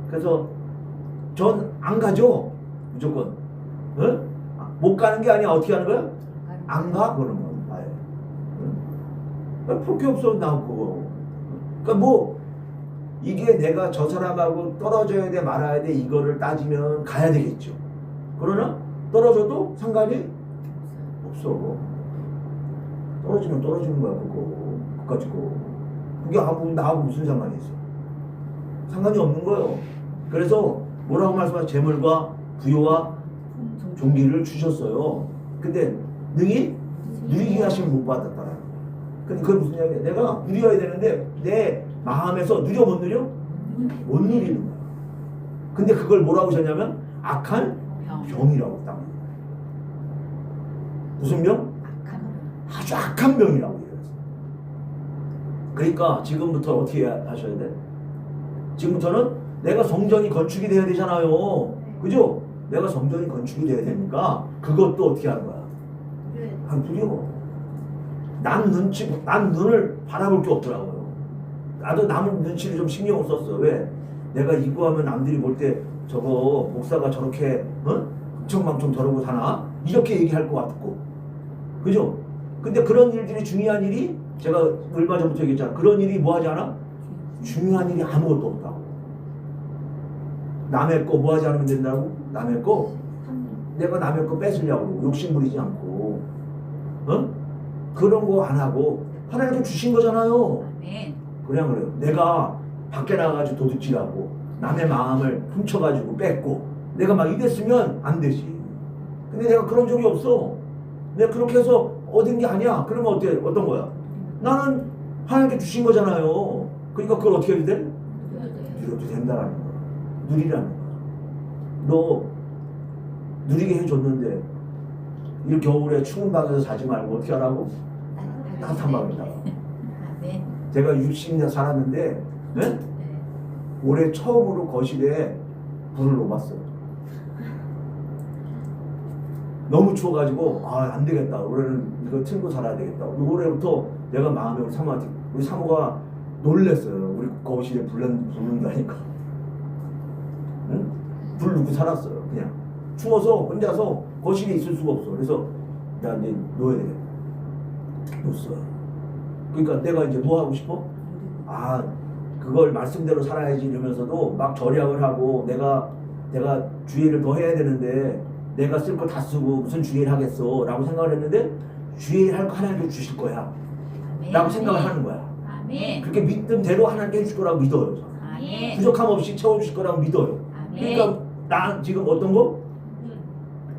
그래서 전 안 가죠 무조건. 못 가는 게 아니야. 어떻게 하는 거야? 안 가? 그러면 아예. 볼 게 없어 나 그거. 그러니까 뭐 이게 내가 저 사람하고 떨어져야 돼 말아야 돼 이거를 따지면 가야 되겠죠. 그러나 떨어져도 상관이 없어. 떨어지면 떨어지는 거야 그거. 그까짓 거. 그게 나하고 무슨 상관이 있어. 상관이 없는 거예요. 그래서 뭐라고 말씀하세요? 재물과 부요와 존귀를 주셨어요. 근데 능히 누리게 하시면 못 받았다라는 거예요. 근데 그게 무슨 이야기야? 내가 누려야 되는데 내 마음에서 누려 못 누려? 못 누리는 거야. 근데 그걸 뭐라고 하셨냐면 악한 병. 병이라고 딱. 무슨 병? 악한 아주 악한 병이라고 해요. 그러니까 지금부터 어떻게 하셔야 돼? 지금부터는 내가 성전이 건축이 돼야 되잖아요. 그죠? 내가 성전이 건축이 돼야 되니까 그것도 어떻게 하는 거야? 안 두려워. 남 눈을 바라볼 게 없더라고요. 나도 남 눈치를 좀 신경을 썼어. 왜? 내가 이구하면 남들이 볼 때 저거 목사가 저렇게 흥청망청 저러고 사나? 이렇게 얘기할 것 같고. 그죠? 근데 그런 일들이 중요한 일이 제가 얼마 전부터 얘기했잖아. 그런 일이 뭐 하지 않아? 중요한 일이 아무것도 없다고. 남의 거 뭐 하지 않으면 된다고? 남의 거 내가 남의 거 뺏으려고 욕심 부리지 않고 그런 거 안 하고 하나님께 주신 거잖아요. 아멘. 그냥 그래요. 내가 밖에 나가가지고 도둑질하고 남의 마음을 훔쳐가지고 뺏고 내가 막 이랬으면 안 되지. 근데 내가 그런 적이 없어. 내가 그렇게 해서 얻은 게 아니야. 그러면 어떤 거야? 나는 하나님께 주신 거잖아요. 그러니까 그걸 어떻게 해야 돼? 누려도 된다라는 거야. 누리라는 거야. 너 누리게 해줬는데 이 겨울에 추운 방에서 자지 말고 어떻게 하라고? 따뜻한 방에다가. 아멘. 제가 60년 살았는데 네? 네. 올해 처음으로 거실에 불을 놓았어요. 너무 추워가지고 안 되겠다. 올해는 이거 틀고 살아야 되겠다. 올해부터 내가 마음에 우리 사모가 놀랬어요. 우리 거실에 불 놓는다니까. 응? 불 놓고 살았어요. 그냥 추워서 혼자서 거실에 있을 수가 없어. 그래서 야 이제 놓아야 되겠다. 놓았어. 그러니까 내가 이제 뭐 하고 싶어? 그걸 말씀대로 살아야지 이러면서도 막 절약을 하고 내가 주의를 더 해야 되는데 내가 쓸 거 다 쓰고 무슨 주의를 하겠어 라고 생각을 했는데 주의를 할 거 하나님께 주실 거야 아멘. 라고 생각을 하는 거야. 아멘. 그렇게 믿음대로 하나님께 해줄 거라고 믿어요. 아멘. 부족함 없이 채워주실 거라고 믿어요. 아멘. 그러니까 나 지금 어떤 거?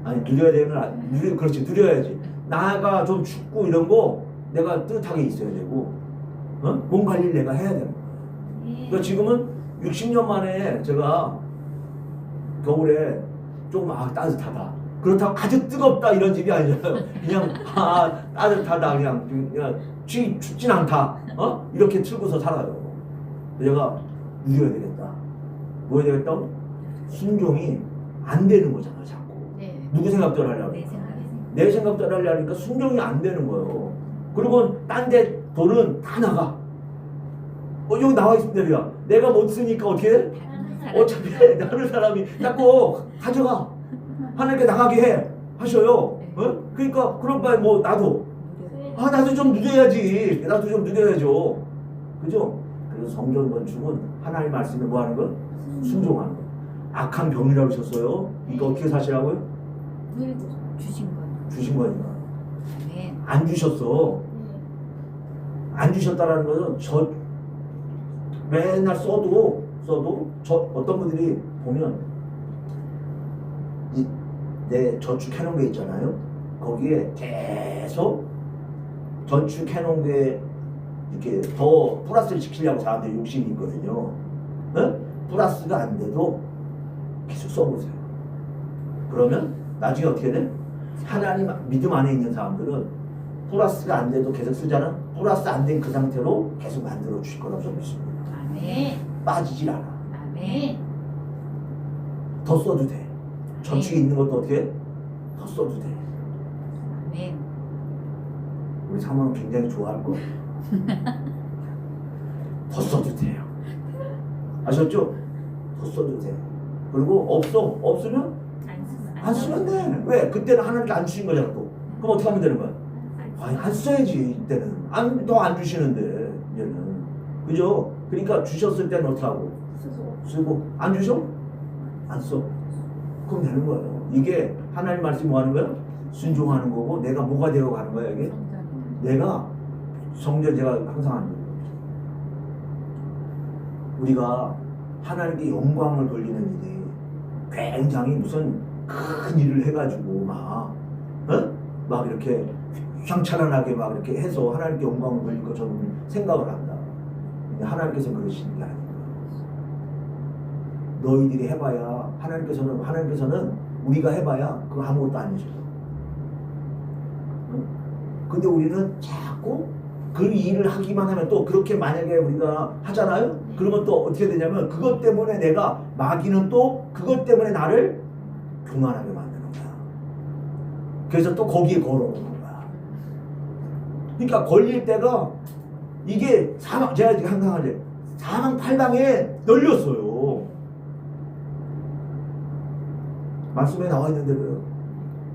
아니 누려야 되면 그렇지 누려야지. 나가 좀 춥고 이런 거 내가 뜨뜻하게 있어야 되고 몸 관리를 내가 해야 되는 거야. 그러니까 지금은 60년 만에 제가 겨울에 조금 따뜻하다. 그렇다고 아주 뜨겁다 이런 집이 아니잖아요. 그냥 따뜻하다 그냥 춥진 않다. 이렇게 틀고서 살아요. 내가 누려야 되겠다. 뭐 해야 되겠다? 순종이 안 되는 거잖아 자꾸. 네. 누구 생각대로 하려고. 내 생각에. 내 생각대로 하려니까 순종이 안 되는 거예요. 그리고 딴 데 돈은 다 나가. 여기 나와 있으면 되냐. 내가 못 쓰니까 어떻게 해? 어차피 다른 사람이 자꾸 가져가. 하나님께 나가게 해. 하셔요. 그러니까 그런 바에 뭐 나도 좀 누려야지. 나도 좀 누려야죠. 그죠? 그래서 성전 건축은 하나님 말씀에 뭐 하는 거? 순종하는 거. 악한 병이라고 하셨어요. 이거 어떻게 사시라고요? 주신 거. 주신 거니까. 아멘. 안 주셨어. 안 주셨다라는 것은 맨날 써도 어떤 분들이 보면 내 저축해놓은 게 있잖아요. 거기에 계속 저축해놓은 게 이렇게 더 플러스를 시키려고 사람들이 욕심이 있거든요. 플러스가 안 돼도 계속 써보세요. 그러면 나중에 어떻게 돼? 하나님 믿음 안에 있는 사람들은 플러스가 안 돼도 계속 쓰잖아. 플러스 안 된 그 상태로 계속 만들어 주실 거라고 저는 믿습니다. 아멘. 빠지질 않아. 아멘. 더 써도 돼. 저축이 있는 것도 어떻게 해? 더 써도 돼. 아멘. 우리 사모는 굉장히 좋아할 거예요. 더 써도 돼요. 아셨죠? 더 써도 돼. 그리고 없으면 안 쓰면 돼. 왜? 그때는 하나님께 안 주신 거잖아 또. 그럼 어떻게 하면 되는 거야? 안 써야지 이때는. 더 안 주시는데 이제는. 그죠? 그러니까 주셨을 때는 어떻게 하고? 쓰고. 안 주셔? 안 써. 그럼 되는 거예요. 이게 하나님 말씀이 뭐 하는 거야? 순종하는 거고 내가 뭐가 되어 가는 거야 이게? 내가 성전 제가 항상 하는 거예요. 우리가 하나님께 영광을 돌리는 일이 굉장히 무슨 큰 일을 해가지고 막 이렇게 휘황찬란하게 막 이렇게 해서 하나님께 영광을 돌릴 것처럼 생각을 한다. 근데 하나님께서 그러시는 게 아니에요. 너희들이 해봐야 하나님께서는 우리가 해봐야 그거 아무것도 아니죠. 근데 우리는 자꾸 그 일을 하기만 하면 또 그렇게 만약에 우리가 하잖아요. 그러면 또 어떻게 되냐면 그것 때문에 내가 마귀는 또 그것 때문에 나를 교만하게 만드는 거야. 그래서 또 거기에 걸어오는 거야. 그러니까 걸릴 때가 이게 제가 항상 하죠. 사망팔당에 널렸어요. 말씀에 나와 있는 대로요.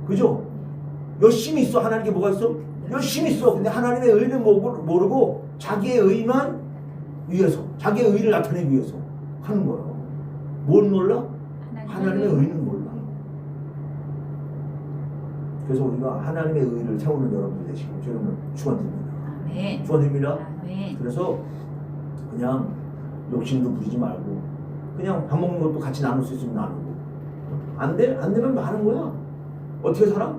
그죠? 열심히 있어. 하나님께 뭐가 있어? 열심히 있어. 근데 하나님의 의는 모르고 자기의 의만 위해서, 자기의 의를 나타내기 위해서 하는 거예요. 뭘 몰라? 하나님의 의는 몰라. 그래서 우리가 하나님의 의를 세우는 여러분들 되시고 여러분 축원드립니다. 아멘. 축원드립니다. 아멘. 그래서 그냥 욕심도 부리지 말고 그냥 밥 먹는 것도 같이 나눌 수 있으면 나누고 안 되면 하는 거야. 어떻게 살아?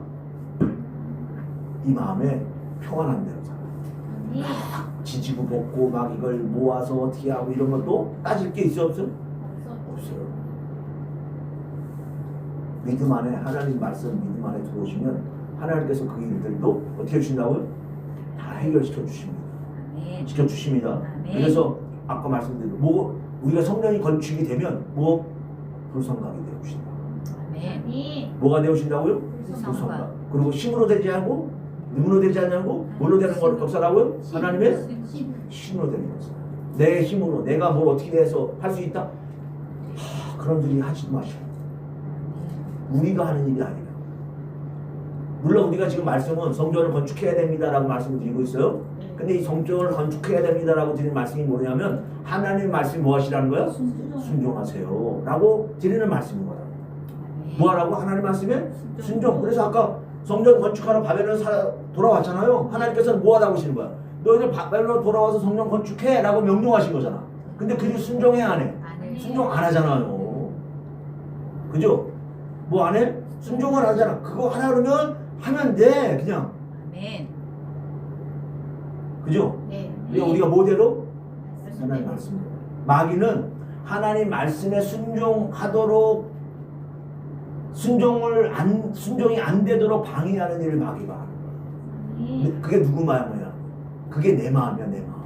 이 마음에 평안한 대로 살아. 막 지지고 볶고 막 이걸 모아서 어떻게 하고 이런 것도 따질 게 있어 없어? 없어요. 믿음 안에 하나님 말씀 믿음 안에 들어오시면 하나님께서 그 일들도 어떻게 해주신다고요? 다 해결시켜 주십니다. 아멘. 시켜 주십니다. 아멘. 그래서 아까 말씀드린 우리가 성령이 건축이 되면 불성각이 되어주신다. 아멘. 뭐가 되어주신다고요? 불성각. 불성각. 그리고 힘으로 되지 않고 능으로 되지 않냐고 뭘로 되는 걸 격사라고요? 하나님의 힘으로 되는 것이다. 내 힘으로 내가 뭘 어떻게 해서 할 수 있다? 그런 일이 하지 마시고 우리가 하는 일이 아니라 물론 우리가 지금 말씀은 성전을 건축해야 됩니다라고 말씀을 드리고 있어요. 근데 이 성전을 건축해야 됩니다라고 드리는 말씀이 뭐냐면 하나님의 말씀이 무엇이라는 거예요? 순종하세요 라고 드리는 말씀인 거예요. 뭐하라고? 하나님 말씀에 순종. 그래서 아까 성전 건축하러 바벨론 돌아왔잖아요. 하나님께서는 뭐하라고 하시는 거야? 너희들 바벨론 돌아와서 성전 건축해 라고 명령하신 거잖아. 근데 그들 순종해 안 해? 순종 안 하잖아요. 그죠? 뭐 안 해? 순종을 하잖아. 그거 하라 그러면 하면 돼 그냥. 아멘. 그죠? 네. 우리가 모델로 하나님 말씀. 마귀는 하나님 말씀에 순종하도록 순종이 안 되도록 방해하는 일을 마귀가 하는 거야. 근데 그게 누구 마음이야? 그게 내 마음이야, 내 마음.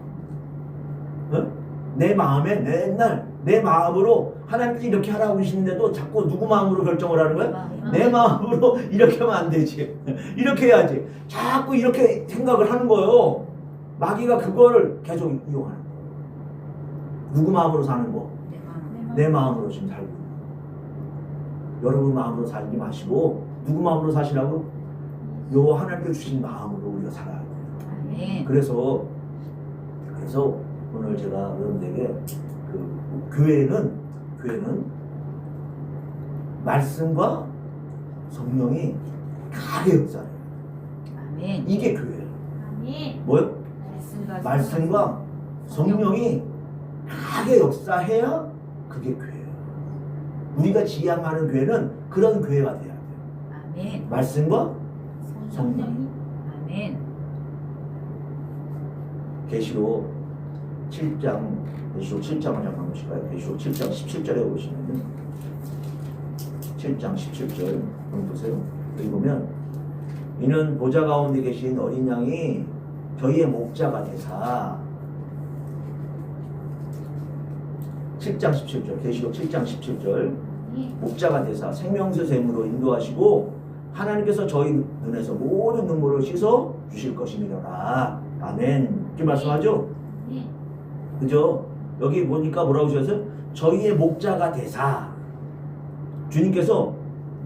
어? 내 마음에 맨날 내 마음으로 하나님께서 이렇게 하라고 하시는데도 자꾸 누구 마음으로 결정을 하는 거야? 내 마음으로 이렇게 하면 안 되지. 이렇게 해야지. 자꾸 이렇게 생각을 하는 거예요. 마귀가 그거를 계속 이용하는 거예요. 누구 마음으로 사는 거? 내 마음으로 지금 살고 있는 거예요. 여러분 마음으로 살지 마시고 누구 마음으로 사시라고? 요 하나님께 주신 마음으로 우리가 살아야 돼요. 아멘. 그래서 오늘 제가 여러분들에게 교회는 말씀과 성령이 강하게 역사해요. 아멘. 이게 교회예요. 아멘. 뭐요? 말씀과 성령이 강하게 역사해야 그게 교회예요. 우리가 지향하는 교회는 그런 교회가 돼야 돼요. 아멘. 말씀과 성령이. 아멘. 계시록 7장을 잠깐 보실까요? 계시록 7장 17절에 보시면 7장 17절 한번 보세요. 여기 보면 이는 보좌 가운데 계신 어린 양이 저희의 목자가 되사 7장 17절 계시록 7장 17절 목자가 되사 생명수 샘으로 인도하시고 하나님께서 저희 눈에서 모든 눈물을 씻어 주실 것이니라. 아멘. 이렇게 말씀하죠? 그죠? 여기 보니까 뭐라고 하셨어요? 저희의 목자가 되사. 주님께서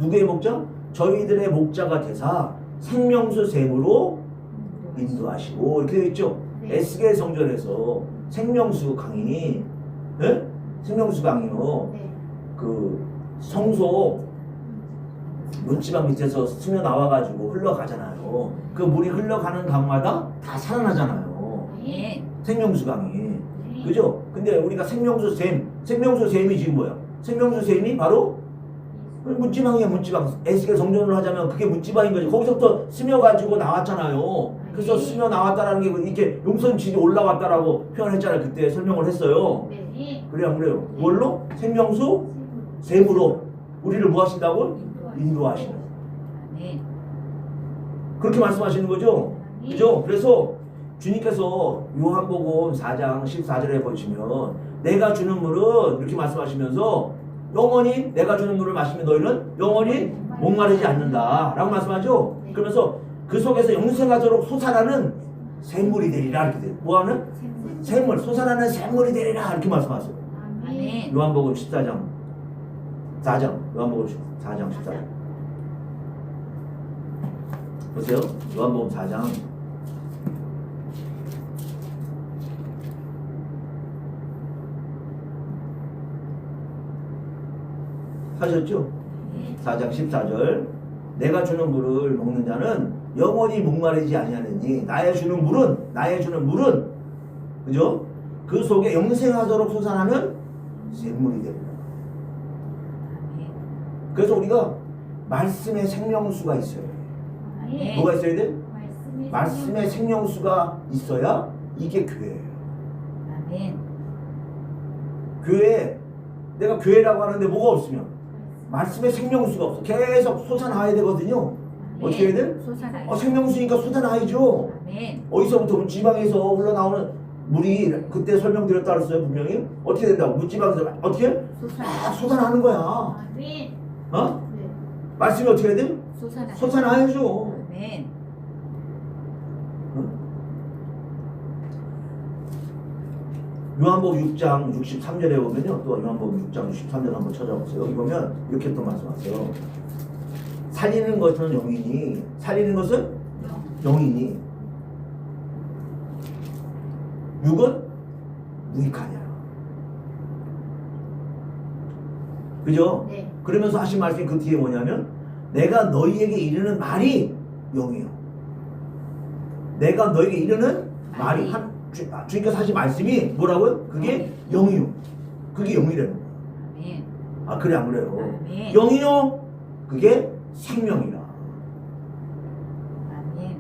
누구의 목자? 저희들의 목자가 되사 생명수 샘으로 인도하시고 이렇게 되어 있죠? 에스겔 성전에서 생명수 강이 생명수 강이요. 그 성소 문지방 밑에서 스며 나와가지고 흘러가잖아요. 그 물이 흘러가는 강마다 다 살아나잖아요. 생명수 강이. 그죠? 근데 우리가 생명수 샘이 지금 뭐야? 생명수 샘이 바로 문지방이야, 문지방. 에스겔 성전으로 하자면 그게 문지방인 거지. 거기서부터 스며가지고 나왔잖아요. 그래서 스며 나왔다라는 게 이렇게 용선질이 올라왔다라고 표현했잖아요. 그때 설명을 했어요. 그래요, 안 그래요? 뭘로? 생명수 셈으로 우리를 뭐 하신다고? 인도하시는. 아멘. 그렇게 말씀하시는 거죠? 그죠? 그래서 주님께서 요한복음 4장 14절에 보시면 내가 주는 물은 이렇게 말씀하시면서 영원히 내가 주는 물을 마시면 너희는 영원히 목마르지 않는다 라고 말씀하죠? 그러면서 그 속에서 영생하도록 솟아나는 샘물이 되리라 이렇게 돼요. 뭐하는? 샘물, 솟아나는 샘물이 되리라 이렇게 말씀하세요. 아멘. 요한복음 14장 4장 요한복음 4장 14장 보세요. 요한복음 4장 하셨죠? 4장 14절 내가 주는 물을 먹는 자는 영원히 목마르지 아니하느니 나의 주는 물은 그죠? 그 속에 영생하도록 솟아나는 샘물이 됩니다. 그래서 우리가 말씀의 생명수가 있어요. 아멘. 뭐가 있어야 돼? 말씀의 생명수가 있어야 이게 교회예요. 아멘. 교회 내가 교회라고 하는데 뭐가 없으면 말씀의 생명수가 없어. 계속 솟아나야 되거든요. 어떻게 해야 돼? 솟아나요. 생명수니까 쏟아나야죠. 아멘. 어디서부터 문지방에서 흘러나오는 물이 그때 설명드렸다 그랬어요. 분명히 어떻게 된다고? 문지방에서 어떻게? 막 쏟아나는 거야. 아멘. 어? 말씀이 어떻게 해야 돼? 솟아나요. 솟아나야죠. 아멘. 요한복음 6장 63절에 보면요. 또 요한복음 6장 63절 한번 찾아보세요. 여기 보면 이렇게 또 말씀하세요. 살리는 것은 영이니 살리는 것은 영이니 육은 무익하냐. 그죠? 네. 그러면서 하신 말씀이 그 뒤에 뭐냐면 내가 너희에게 이르는 말이 영이요. 내가 너희에게 이르는 말이 주님께서 하신 말씀이 뭐라고요? 그게 영이요. 그게 영이라는 거예요. 아멘. 아 그래 안 그래요? 아멘. 영이요. 그게 생명이라. 아멘.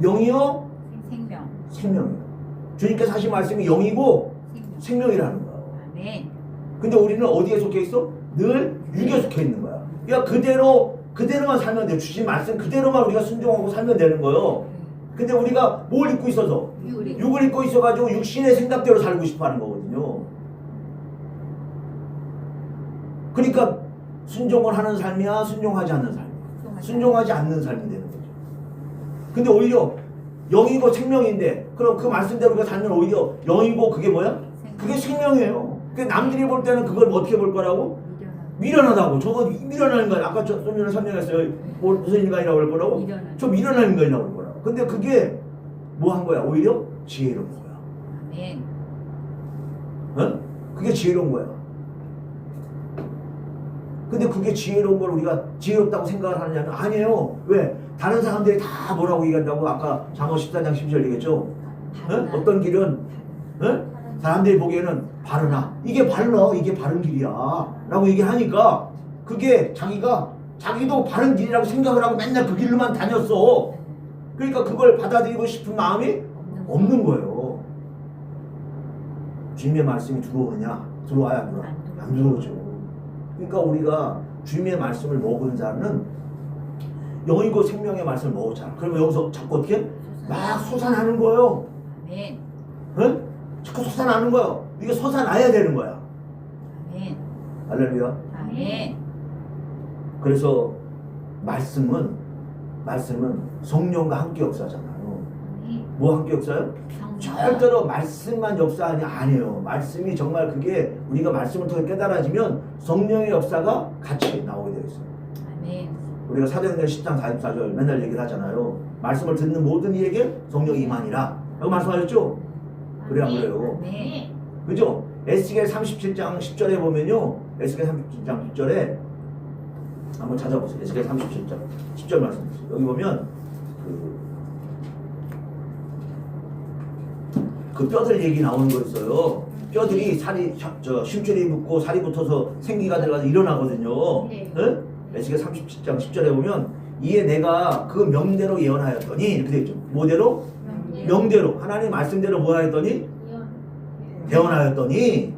영이요. 생명. 생명이라. 주님께서 하신 말씀이 영이고 생명이라는 거예요. 아멘. 근데 우리는 어디에 속해 있어? 늘 육에 속해 있는 거야. 그러니까 그대로만 살면 돼. 주신 말씀 그대로만 우리가 순종하고 살면 되는 거예요. 근데 우리가 뭘 입고 있어서? 육을 입고 있어가지고 육신의 생각대로 살고 싶어 하는 거거든요. 그러니까 순종을 하는 삶이야, 순종하지 않는 삶이야. 순종하지 않는 삶이 되는 거죠. 근데 오히려 영이고 생명인데 그럼 그 말씀대로 우리가 살면 오히려 영이고 그게 뭐야? 그게 생명이에요. 그러니까 남들이 볼 때는 그걸 어떻게 볼 거라고? 미련하다고. 저거 미련한 거야. 아까 좀 전에 설명했어요. 무슨 인간이라고 할 거라고? 저 미련한 인간이라고 할 거라고. 근데 그게 뭐 한 거야? 오히려 지혜로운 거야. 아멘. 어? 그게 지혜로운 거야. 근데 그게 지혜로운 걸 우리가 지혜롭다고 생각을 하느냐면 아니에요. 왜? 다른 사람들이 다 뭐라고 얘기한다고 아까 잠언 14장 10절 얘기했죠. 어? 어떤 길은 어? 사람들이 보기에는 바르나 이게 바르나 이게 바른 길이야 라고 얘기하니까 그게 자기도 바른 길이라고 생각을 하고 맨날 그 길로만 다녔어. 그러니까 그걸 받아들이고 싶은 마음이 없는 거예요. 주님의 말씀이 들어오느냐? 들어와야 안 들어와? 안 들어오죠. 그러니까 우리가 주님의 말씀을 먹은 자는 영이고 생명의 말씀을 먹었잖아. 그러면 여기서 자꾸 어떻게? 막 솟아나는 거예요. 아멘. 응? 자꾸 솟아나는 거예요. 이게 솟아나야 되는 거야. 아멘. 할렐루야. 아멘. 그래서 말씀은 성령과 함께 역사잖아요. 뭐 함께 역사요? 절대로 말씀만 역사하냐 아니에요. 말씀이 정말 그게 우리가 말씀을 통해 깨달아지면 성령의 역사가 같이 나오게 되어 있어요. 아멘. 우리가 사도행전 10장 44절 맨날 얘기를 하잖아요. 말씀을 듣는 모든 이에게 성령이 임하니라 라고 말씀하셨죠? 그래 안 그래요? 아멘. 그죠? 에스겔 37장 10절에 보면요. 에스겔 37장 10절에 한번 찾아보세요. 에스겔 37장 10절 말씀이세요. 여기 보면 그 뼈들 얘기 나오는 거 있어요. 뼈들이 심줄이 붙고 살이 붙어서 생기가 들어가서 일어나거든요. 네. 응? 에스겔 37장 10절에 보면 이에 내가 그 명대로 예언하였더니 이렇게 되어 있죠. 뭐대로? 명대로. 하나님 말씀대로 뭐 하였더니? 예언하였더니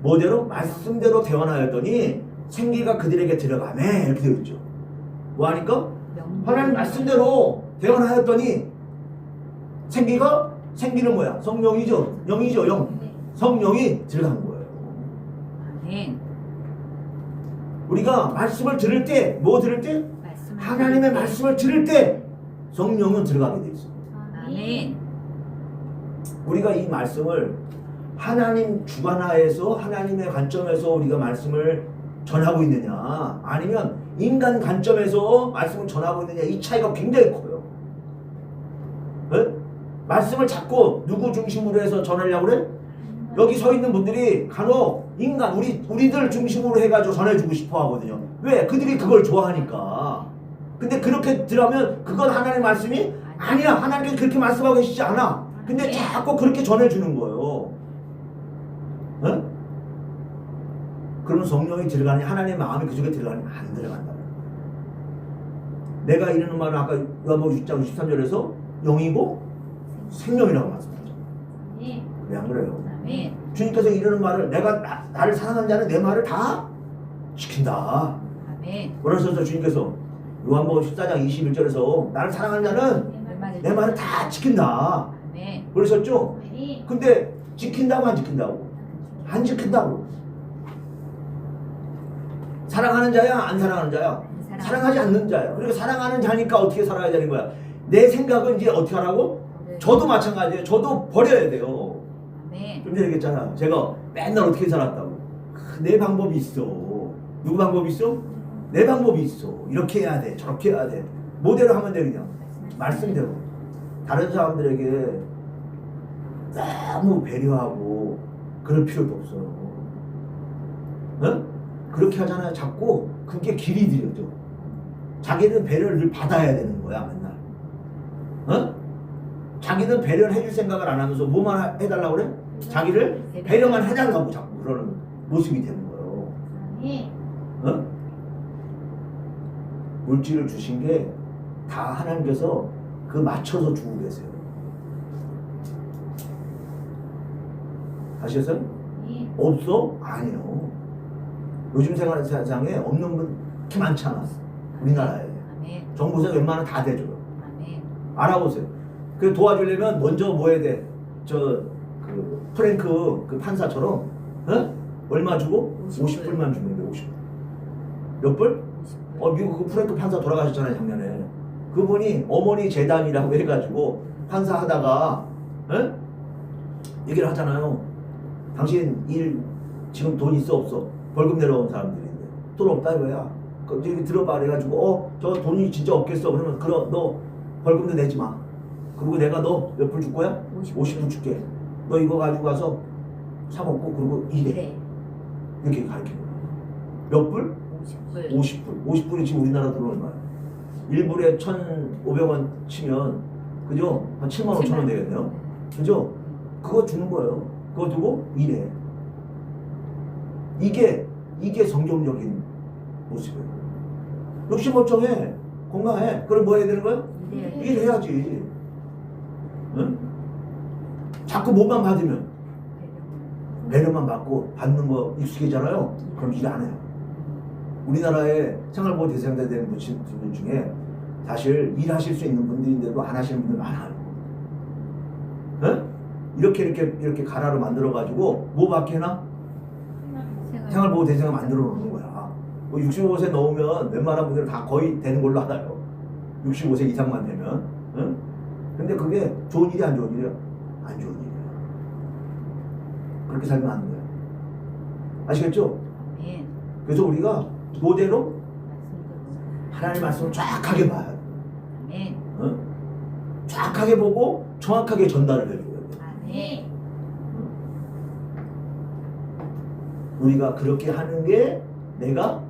뭐대로? 말씀대로 대원하였더니 생기가 그들에게 들어가매 이렇게 되어 있죠. 뭐 하니까? 하나님 말씀대로 대원하였더니 생기는 뭐야? 성령이죠. 영이죠. 영. 성령이 들어간 거예요. 아멘. 우리가 말씀을 들을 때, 뭐 들을 때? 하나님의 말씀을 들을 때 성령은 들어가게 돼 있어요. 아멘. 우리가 이 말씀을 하나님 주관하에서 하나님의 관점에서 우리가 말씀을 전하고 있느냐 아니면 인간 관점에서 말씀을 전하고 있느냐 이 차이가 굉장히 커요. 네? 말씀을 자꾸 누구 중심으로 해서 전하려고 그래? 여기 서 있는 분들이 간혹 인간 우리들 중심으로 해가지고 전해주고 싶어 하거든요. 왜? 그들이 그걸 좋아하니까. 근데 그렇게 들으면 그건 하나님의 말씀이 아니야. 하나님께서 그렇게 말씀하고 계시지 않아. 근데 자꾸 그렇게 전해주는 거예요. 네? 그러면 성령이 들어가니 하나님의 마음이 그 속에 들어가니 안 들어간다. 내가 이르는 말은 아까 요한복음 6장 63절에서 영이고 생명이라고 말씀하죠. 왜 안 그래요? 아멘. 주님께서 이르는 말을 내가 나를 사랑하는 자는 내 말을 다 지킨다. 아멘. 그러셔서 주님께서 요한복음 14장 21절에서 나를 사랑하는 자는 내 말을 다 지킨다. 아멘. 그러셨죠? 근데 지킨다고 안 지킨다고? 안 지킨다고. 사랑하는 자야 안 사랑하는 자야? 사랑하지 않는 자야. 그러니까 사랑하는 자니까 어떻게 살아야 되는 거야? 내 생각은 이제 어떻게 하라고? 저도 마찬가지예요. 저도 버려야 돼요. 아멘. 좀 전에 얘기했잖아. 제가 맨날 어떻게 살았다고. 내 방법이 있어. 누구 방법이 있어? 내 방법이 있어. 이렇게 해야 돼. 저렇게 해야 돼. 뭐대로 하면 돼 그냥. 말씀대로. 다른 사람들에게 너무 배려하고 그럴 필요도 없어요. 응? 그렇게 하잖아요. 자꾸 그게 길이 들여져. 자기는 배려를 늘 받아야 되는 거야 맨날. 응? 자기는 배려를 해줄 생각을 안 하면서 뭐만 해달라고 그래? 자기를 배려만 해달라고 자꾸 그러는 모습이 되는 거예요. 응? 물질을 주신 게 다 하나님께서 그 맞춰서 주고 계세요. 아시겠어요? 없어? 아니요. 요즘 세상에 없는 분 그렇게 많잖아. 우리나라에. 아멘. 정부에서 웬만하면 다 대줘요. 아멘. 알아보세요. 그 도와주려면 먼저 뭐 해야 돼? 프랭크 그 판사처럼 얼마 주고? 50불만 주면 돼. 50불. 몇 불? 미국 그 프랭크 판사 돌아가셨잖아요 작년에. 그분이 어머니 재단이라고 해가지고 판사 하다가 얘기를 하잖아요. 당신 일 지금 돈 있어 없어? 벌금 내려온 사람들인데 돈 없다 이거야. 여기 들어봐 그래가지고 저 돈이 진짜 없겠어. 그러면 그럼 너 벌금도 내지 마. 그리고 내가 너 몇 불 줄 거야? 50불 줄게. 너 이거 가지고 가서 사 먹고 그리고 일해. 이렇게 가르쳐요. 몇 불? 50불. 50불. 50불이 지금 우리나라 돈 얼마야? 1불에 1,500원 치면 그죠? 한 7만 5천 원 되겠네요. 그죠? 그거 주는 거예요. 그거 두고 일해. 이게 성경적인 모습이에요. 욕심 멀쩡해. 건강해. 그럼 뭐 해야 되는 거야? 일해야지. 응? 자꾸 뭐만 받으면 배려만 받고 받는 거 익숙해잖아요. 그럼 일 안 해요. 우리나라에 생활보호 대상자 되는 분들 중에 사실 일하실 수 있는 분들인데도 안 하시는 분들 많아요. 응? 이렇게 가라로 만들어가지고 뭐 받게 해놔? 생활보호 대상을 만들어 놓는 거야. 65세 넘으면 웬만한 분들은 다 거의 되는 걸로 알아요. 65세 이상만 되면. 응? 근데 그게 좋은 일이 안 좋은 일이야? 안 좋은 일이야. 그렇게 살면 안 돼요. 아시겠죠? 아멘. 그래서 우리가 그대로 하나님의 말씀을 정확하게 봐야 돼. 아멘. 응? 정확하게 보고 정확하게 전달을 해줘야 돼. 아멘. 우리가 그렇게 하는 게 내가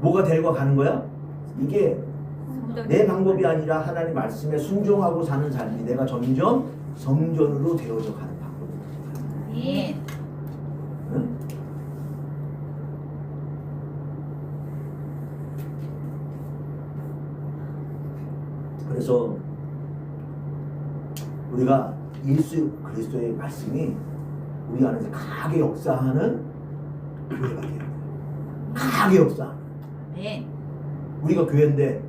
뭐가 되고 가는 거야? 이게 내 방법이 아니라 하나님 말씀에 순종하고 사는 삶이 내가 점점 성전으로 되어져 가는 방법이다. 아멘. 응? 그래서 우리가 예수 그리스도의 말씀이 우리 안에서 강하게 역사하는 교회가 돼야 돼요. 강하게 역사. 아멘. 우리가 교회인데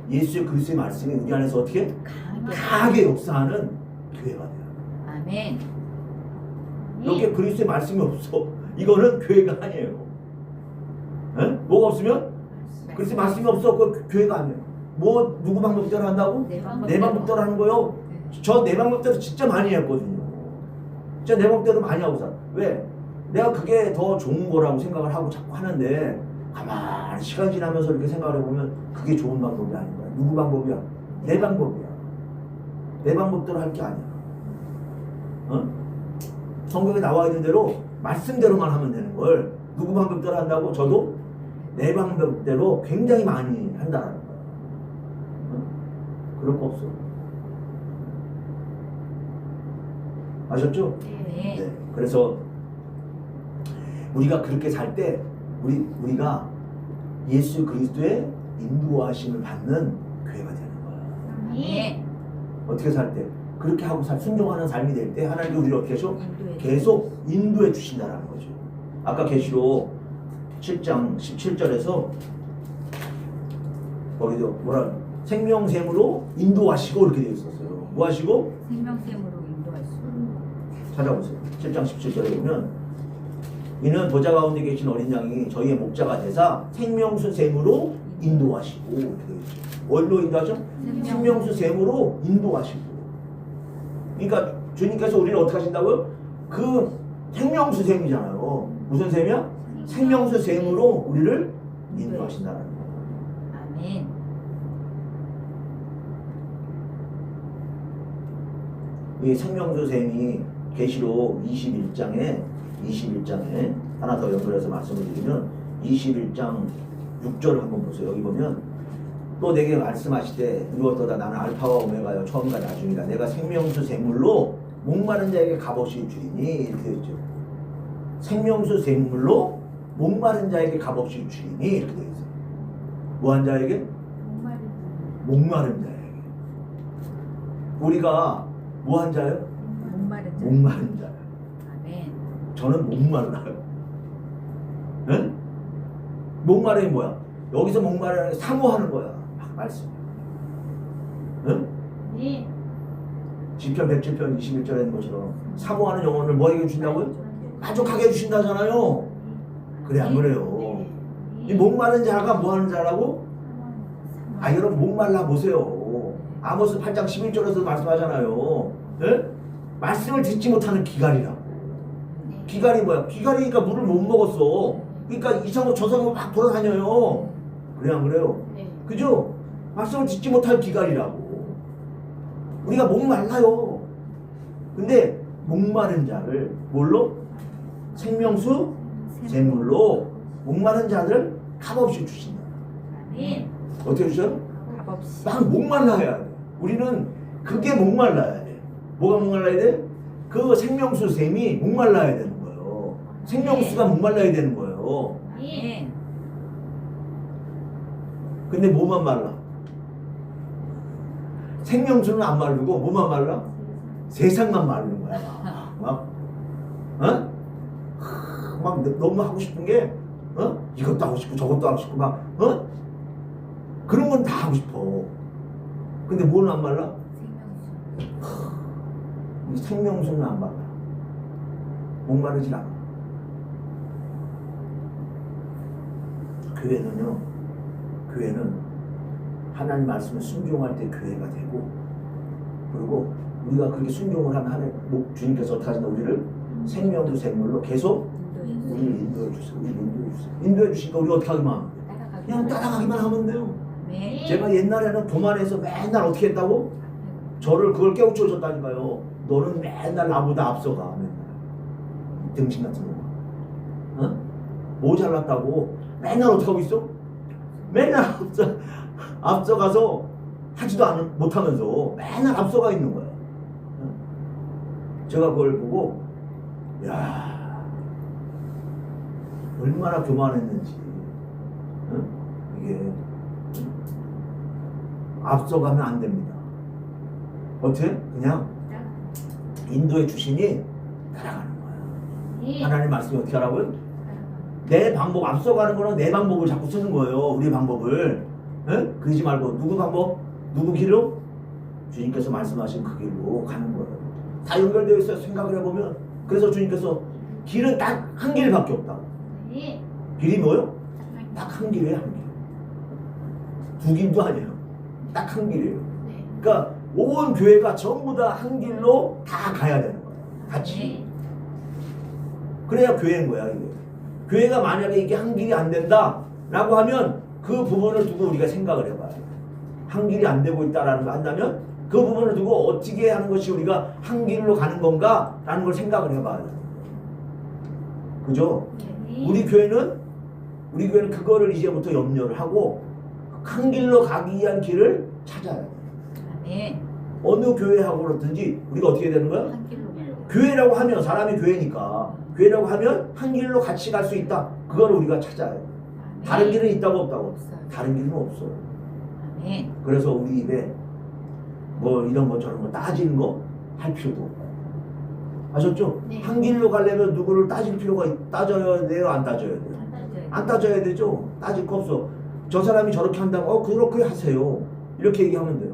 예수 그리스도의 말씀이 우리 안에서 어떻게 강하게. 강하게 역사하는 교회가 돼요. 아멘. 여기에 그리스도의 말씀이 없어. 이거는 교회가 아니에요. 에? 뭐가 없으면 그리스도의 말씀이 없어. 그 교회가 아니에요. 뭐 누구 방법대로 한다고? 내 내 방법대로 하는 거요. 저 내 방법대로 진짜 많이 했거든요. 진짜 내 방법대로 많이 하고 살아. 왜? 내가 그게 더 좋은 거라고 생각을 하고 자꾸 하는데 가만히 시간 지나면서 이렇게 생각을 해보면 그게 좋은 방법이 아닌 거야. 누구 방법이야? 내 방법이야. 내 방법대로 할 게 아니야. 어? 성경에 나와 있는 대로 말씀대로만 하면 되는 걸 누구 방법대로 한다고? 저도 내 방법대로 굉장히 많이 한다는 거야. 어? 그럴 거 없어. 아셨죠? 네. 네. 그래서 우리가 그렇게 살 때 우리가 예수 그리스도의 인도하심을 받는 교회가 되는 거야. 아멘. 어떻게 살 때? 그렇게 하고 순종하는 삶이 될 때 하나님이 우리를 어떻게 하셔? 인도해 계속 인도해 주신다는 거죠. 아까 계시록 7장 17절에서 거기도 뭐라 생명샘으로 인도하시고 이렇게 되어 있었어요. 뭐 하시고? 생명샘으로 인도할 수. 찾아보세요. 7장 17절에 보면 이는 보좌 가운데 계신 어린 양이 저희의 목자가 되사 생명수 샘으로 인도하시고 이렇게 되어 있죠. 뭘로 인도하죠? 생명수 샘으로 인도하시고. 그러니까 주님께서 우리를 어떻게 하신다고요? 그 생명수 샘이잖아요. 무슨 샘이야? 생명수 샘으로 우리를 인도하신다는 거예요. 아멘. 이 생명수 샘이 계시록 21장에 하나 더 연결해서 말씀을 드리면 21장 6절을 한번 보세요. 여기 보면 또 내게 말씀하시되 이루었도다 나는 알파와 오메가요 처음과 나중이다. 내가 생명수 샘물로 목마른 자에게 값없이 주리니 이렇게 되어 있죠. 생명수 샘물로 목마른 자에게 값없이 주리니 이렇게 되어 있어요. 뭐한 자에게? 목마른 자에게. 우리가 뭐한 자예요? 목마른 자. 목마른 자예요. 아멘. 저는 목말라요. 네? 목마름이 뭐야? 여기서 목마름이 사모하는 거야. 막 말씀. 네? 네. 시편 107편 21절에 있는 것처럼 사모하는 영혼을 뭐에게 주신다고요? 만족하게 해주신다잖아요. 그래 안 그래요? 이 목마른 자가 뭐하는 자라고? 아 여러분 목말라 보세요. 아모스 8장 11절에서 말씀하잖아요. 네? 말씀을 듣지 못하는 기갈이라고. 기갈이 뭐야? 기갈이니까 물을 못 먹었어. 그러니까 이상하고 저상하고 막 돌아다녀요. 그래 안 그래요? 그죠? 말씀을 듣지 못할 기갈이라고. 우리가 목말라요. 근데 목마른 자를 뭘로? 생명수 샘물로 목마른 자를 값없이 주신다. 아멘. 어떻게 주셔요? 값없이. 막 목말라야 돼. 우리는 그게 목말라야 돼. 뭐가 목말라야 돼? 그 생명수 샘이 목말라야 되는 거예요. 생명수가 목말라야 되는 거예요. 아멘. 근데 뭐만 말라? 생명수는 안 마르고 뭐만 말라? 세상만 마르는 거야. 막, 어? 막 너무 하고 싶은 게, 어? 이것도 하고 싶고 저것도 하고 싶고 막, 어? 그런 건 다 하고 싶어. 근데 뭐는 안 말라? 생명수. 이 생명수는 안 말라. 목마르질 않아. 교회는 하나님 말씀을 순종할 때 교회가 되고, 그리고 우리가 그렇게 순종을 하면 하나님 주님께서 어떻게 하신다? 우리를 생명수 샘물로 계속 우리를 인도해 주세요. 우리를 인도해 주세요. 인도해 주시니까 우리 어떻게 하기만 하면 돼요? 그냥 따라가기만 하면 돼요. 아멘. 제가 옛날에는 교만해서 맨날 어떻게 했다고? 저를 그걸 깨우쳐 줬다니까요. 너는 맨날 나보다 앞서가. 맨날 등신 같은 거. 어? 뭐 잘났다고 맨날 어떻게 하고 있어? 맨날 앞서가서 하지도 못하면서 맨날 앞서가 있는 거야. 어? 제가 그걸 보고 야 얼마나 교만했는지. 어? 이게 앞서가면 안 됩니다. 어떻게? 그냥 인도해 주시니 따라가는 거야. 하나님 말씀이 어떻게 하라고요? 내 방법 앞서가는 거는 내 방법을 자꾸 쓰는 거예요. 우리 방법을. 에? 그러지 말고 누구 방법? 누구 길로? 주님께서 말씀하신 그 길로 가는 거예요. 다 연결되어 있어요. 생각을 해보면. 그래서 주님께서 길은 딱 한 길밖에 없다고. 네. 길이 뭐예요? 딱 한 길이에요. 한 길. 두 길도 아니에요. 딱 한 길이에요. 네. 그러니까 온 교회가 전부 다 한 길로 다 가야 되는 거예요. 같이. 네. 그래야 교회인 거야 이게. 교회가 만약에 이게 한 길이 안 된다라고 하면 그 부분을 두고 우리가 생각을 해봐요. 한 길이 안 되고 있다라는 거 한다면 그 부분을 두고 어떻게 하는 것이 우리가 한 길로 가는 건가라는 걸 생각을 해봐요. 그죠? 네. 우리 교회는 그거를 이제부터 염려를 하고 한 길로 가기 위한 길을 찾아야 돼요. 네. 어느 교회하고 그렇든지 우리가 어떻게 되는 거야? 한 길로 가요. 교회라고 하면 사람이 교회니까 교회라고 하면 한 길로 같이 갈 수 있다. 그걸 우리가 찾아야 돼. 다른 길은 있다고 없다고? 없어요. 다른 길은 없어요. 네. 그래서 우리 입에 뭐 이런 거 저런 거 따지는 거 할 필요도 없고. 아셨죠? 네. 한 길로 가려면 누구를 따질 필요가 따져야 돼요? 안 따져야 돼요? 안 따져야 되죠? 따질 거 없어. 저 사람이 저렇게 한다고 그렇게 하세요. 이렇게 얘기하면 돼요.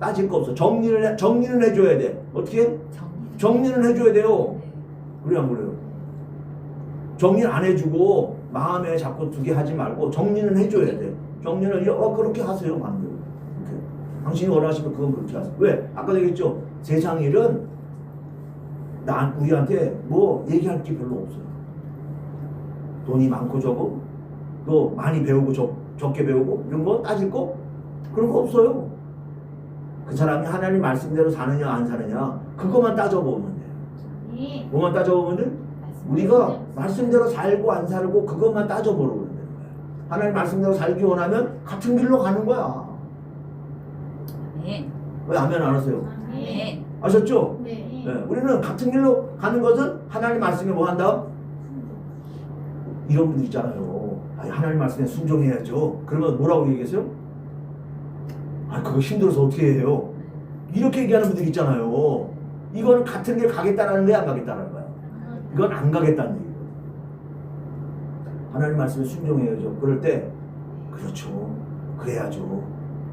따질 거 없어. 정리는 해줘야 돼. 어떻게? 정리는 해줘야 돼요. 네. 그래 안 그래요? 정리를 안 해주고 마음에 자꾸 두게 하지 말고 정리는 해줘야 돼. 정리는 그렇게 하세요. 마음대로. 이렇게. 당신이 원하시면 그건 그렇게 하세요. 왜? 아까도 얘기했죠. 세상 일은 우리한테 뭐 얘기할 게 별로 없어요. 돈이 많고 적고 또 많이 배우고 적게 배우고 이런 거 따질 거 그런 거 없어요. 그 사람이 하나님 말씀대로 사느냐 안 사느냐 그것만 따져보면 돼요. 네. 뭐만 따져보면 돼? 우리가 말씀대로 살고 안 살고 그것만 따져보러 그러는 거예요. 하나님 말씀대로 살기 원하면 같은 길로 가는 거야. 네. 왜 아멘 안 하세요? 네. 아셨죠? 네. 네, 우리는 같은 길로 가는 것은 하나님 말씀에 뭐 한다? 이런 분들 있잖아요. 아니, 하나님 말씀에 순종해야죠. 그러면 뭐라고 얘기했어요? 아, 그거 힘들어서 어떻게 해요? 이렇게 얘기하는 분들 있잖아요. 이거는 같은 길 가겠다라는 거야, 안 가겠다라는 거야? 이건 안 가겠다는 얘기예요. 하나님 말씀에 순종해야죠. 그럴 때 그렇죠. 그래야죠.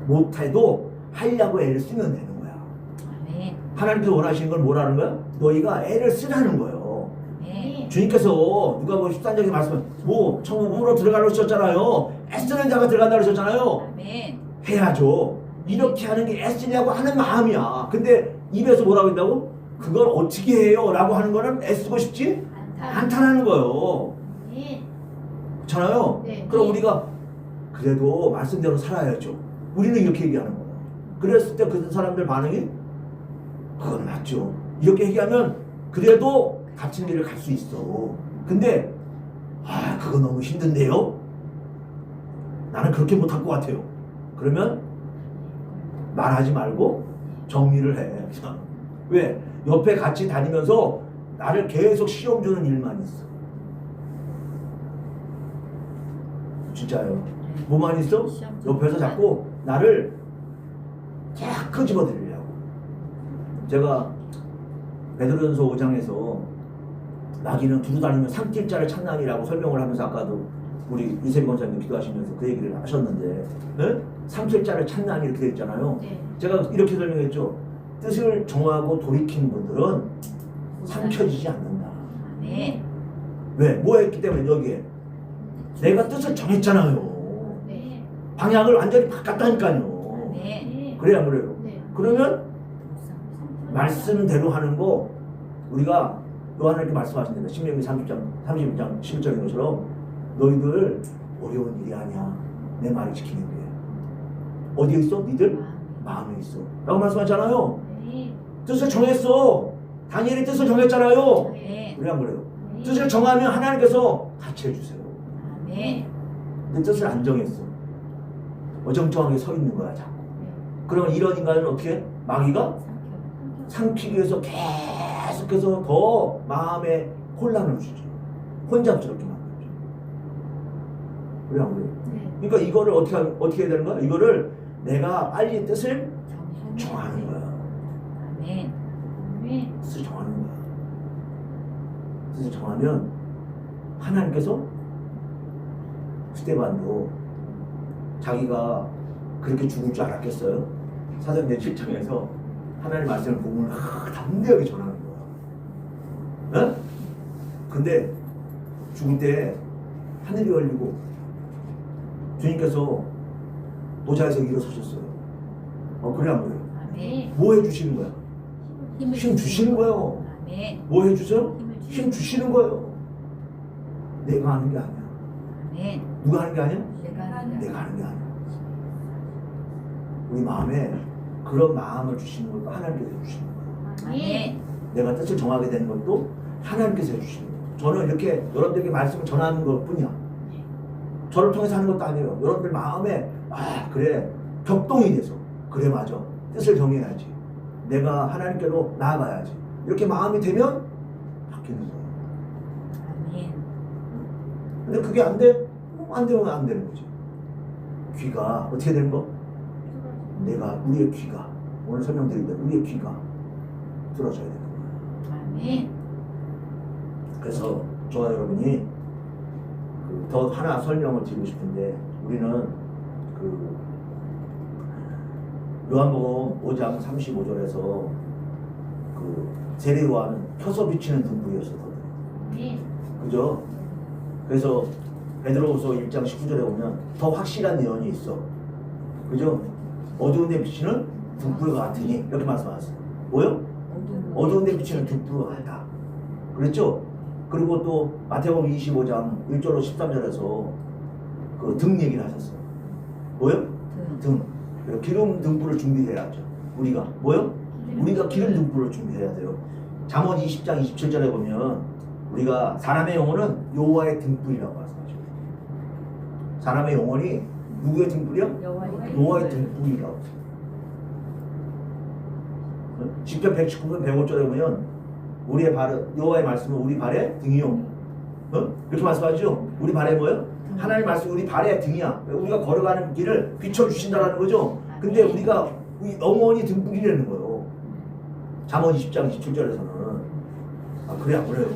못해도 하려고 애를 쓰면 되는 거야. 네. 하나님께서 원하시는 걸 뭐라는 거야? 너희가 애를 쓰라는 거예요. 네. 주님께서 누가 뭐 13장에 말씀은 뭐 천국으로 들어가려고 하셨잖아요. 애쓰는 자가 들어간다고 하셨잖아요. 네. 해야죠. 이렇게 하는 게 애쓰려고 하는 마음이야. 근데 입에서 뭐라고 한다고? 그걸 어떻게 해요? 라고 하는 거는 애쓰고 싶지 않다라는 거예요. 네. 그렇잖아요. 네. 그럼 우리가 그래도 말씀대로 살아야죠. 우리는 이렇게 얘기하는 거예요. 그랬을 때 그 사람들 반응이 그건 맞죠. 이렇게 얘기하면 그래도 같은 길을 갈 수 있어. 근데 그거 너무 힘든데요? 나는 그렇게 못할 것 같아요. 그러면 말하지 말고 정리를 해. 왜? 옆에 같이 다니면서 나를 계속 시험 주는 일만 있어. 진짜요. 뭐만 있어? 옆에서 자꾸 나를 자꾸 집어들이려고. 제가 베드로전서 5장에서 나귀는 두루 다니면 상til자를 찾나니라고 설명을 하면서 아까도 우리 이세비 권사님도 기도하시면서 그 얘기를 하셨는데, 네? 상til자를 찾나니 이렇게 되어 있잖아요. 네. 제가 이렇게 설명했죠. 뜻을 정하고 돌이킨 분들은 삼켜지지 않는다. 네. 왜? 뭐 했기 때문에 여기에 내가 뜻을 정했잖아요. 네. 방향을 완전히 바꿨다니까요. 네. 그래야 그래요. 네. 그러면 말씀대로 하는 거 우리가 요한에게 말씀하신다. 신명기 30장 11절인 것처럼 너희들 어려운 일이 아니야. 내 말을 지키는 게. 어디에 있어? 니들 마음에 있어. 라고 말씀하잖아요. 네. 뜻을 정했어. 다니엘이 뜻을 정했잖아요. 네. 그래 안 그래요? 뜻을 정하면 하나님께서 같이 해주세요. 네. 근데 뜻을 안 정했어. 어정쩡하게 서 있는 거야 자꾸. 그러면 이런 인간은 어떻게? 마귀가 삼키기 위해서 계속해서 더 마음에 혼란을 주죠. 혼잡스럽게 만들죠. 그래 안 그래요? 네. 그러니까 이거를 어떻게 해야 되는 거야? 이거를 내가 빨리 뜻을 정하는 거야. 네. 네. 뜻을 정하는 거야. 뜻을 정하면 하나님께서 스테반도 자기가 그렇게 죽을 줄 알았겠어요? 사도행전 7장에서 하나님 말씀을 보면 담대하게 전하는 거야. 어? 근데 죽을 때 하늘이 열리고 주님께서 보좌에서 일어서셨어요. 그래 안 그래요? 아멘. 뭐 해주시는 거야? 힘을 힘 주시는 거예요. 아멘. 뭐 해주세요? 힘을 힘 주시는 거예요. 내가 하는 게 아니야. 아멘. 누가 하는 게 아니야? 내가 하는 내가 하는 게 아니야. 우리 마음에 그런 마음을 주시는 것도 하나님께서 해주시는 거예요. 아멘. 내가 뜻을 정하게 되는 것도 하나님께서 해주시는 거예요. 저는 이렇게 여러분들에게 말씀을 전하는 것 뿐이야. 저를 통해서 하는 것도 아니에요. 여러분들 마음에 그래 격동이 돼서 그래 맞아 뜻을 정해야지. 내가 하나님께로 나아가야지. 이렇게 마음이 되면 바뀌는 거예요. 아멘. 근데 그게 안 돼? 안 되면 안 되는 거지. 귀가 어떻게 되는 거? 우리의 귀가 오늘 설명드린 대로 우리의 귀가 들어줘야 되는 거예요. 아멘. 그래서 저와 여러분이 더 하나 설명을 드리고 싶은데 우리는 요한복음 5장 35절에서 세례 요한은 켜서 비치는 등불이었었거든요. 아멘. 그죠? 그래서 베드로후서 1장 19절에 보면 더 확실한 예언이 있어. 그죠? 어두운 데 비치는 등불과 같으니 이렇게 말씀하셨어요. 뭐요? 어두운 데 비치는 등불과 같다. 그랬죠? 그리고 또 마태복음 25장 1절로 13절에서 그 등 얘기를 하셨어요. 뭐요? 등. 기름 등불을 준비해야죠. 우리가 뭐요? 우리가 기름 등불을 준비해야 돼요. 잠언 20장 27절에 보면 우리가 사람의 영혼은 여호와의 등불이라고 말씀하죠. 사람의 영혼이 누구의 등불이요? 여호와의 등불이라고. 시편 119편 105절에 보면 우리의 발은 여호와의 말씀은 우리 발의 등이요. 이렇게 말씀하죠. 우리 발에 뭐요? 하나님 말씀 우리 발의 등이야. 우리가 걸어가는 길을 비춰주신다라는 거죠. 근데 우리가 우리 영혼이 등불이라는 거예요. 잠언 20장 27절에서는 그래 안 그래요?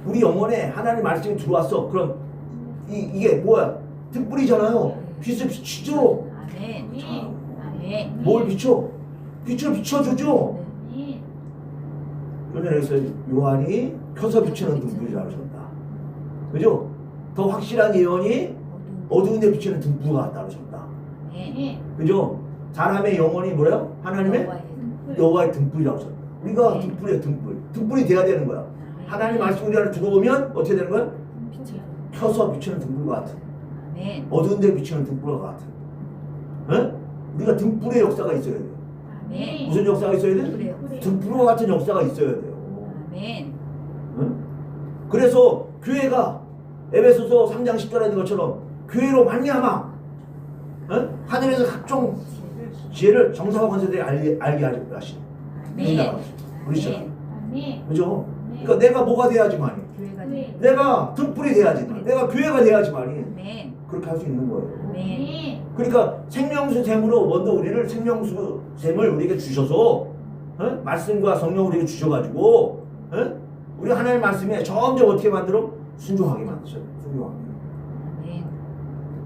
우리 영혼에 하나님 말씀이 들어왔어. 그럼 이게 뭐야? 등불이잖아요. 빛을 비추죠. 아멘. 아멘. 뭘 비춰? 빛을 비춰주죠. 그래서 요한이 켜서 비추는 등불이라고 하셨다. 그죠? 더 확실한 예언이 어두운 데 비추는 등불과 같다고 하셨다. 그죠? 사람의 영혼이 뭐래요? 하나님의 여호와의 등불이라고 하셨다. 우리가 등불이에요. 등불이 돼야 되는 거야. 하나님 말씀 우리 안에 들어오면 어떻게 되는 거야? 켜서 비추는 등불과 같은. 어두운 데 비추는 등불과 같은. 우리가 등불의 역사가 있어야 돼요. 무슨 역사가 있어야 돼? 등불과 같은 역사가 있어야 돼요. 그래서 교회가 에베소서 3장 10절에 있는 것처럼 교회로 말미암아 하늘에서 각종 지혜를 정사와 권세들이 알게 하시는 그렇죠? 그죠? 그러니까 내가 뭐가 돼야지만이 내가 등불이 돼야지만 내가 교회가 돼야지만이 그렇게 할 수 있는 거예요. 그러니까 생명수 샘으로 먼저 우리를 생명수 샘을 우리에게 주셔서 말씀과 성령 우리에게 주셔가지고 우리 하나님의 말씀에 점점 어떻게 만들어? 순종하게 만드셔요. 순종하게.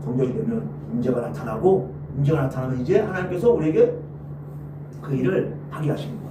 성령이 되면 임재가 나타나고 임재가 나타나면 이제 하나님께서 우리에게 그 일을 하게 하십니다.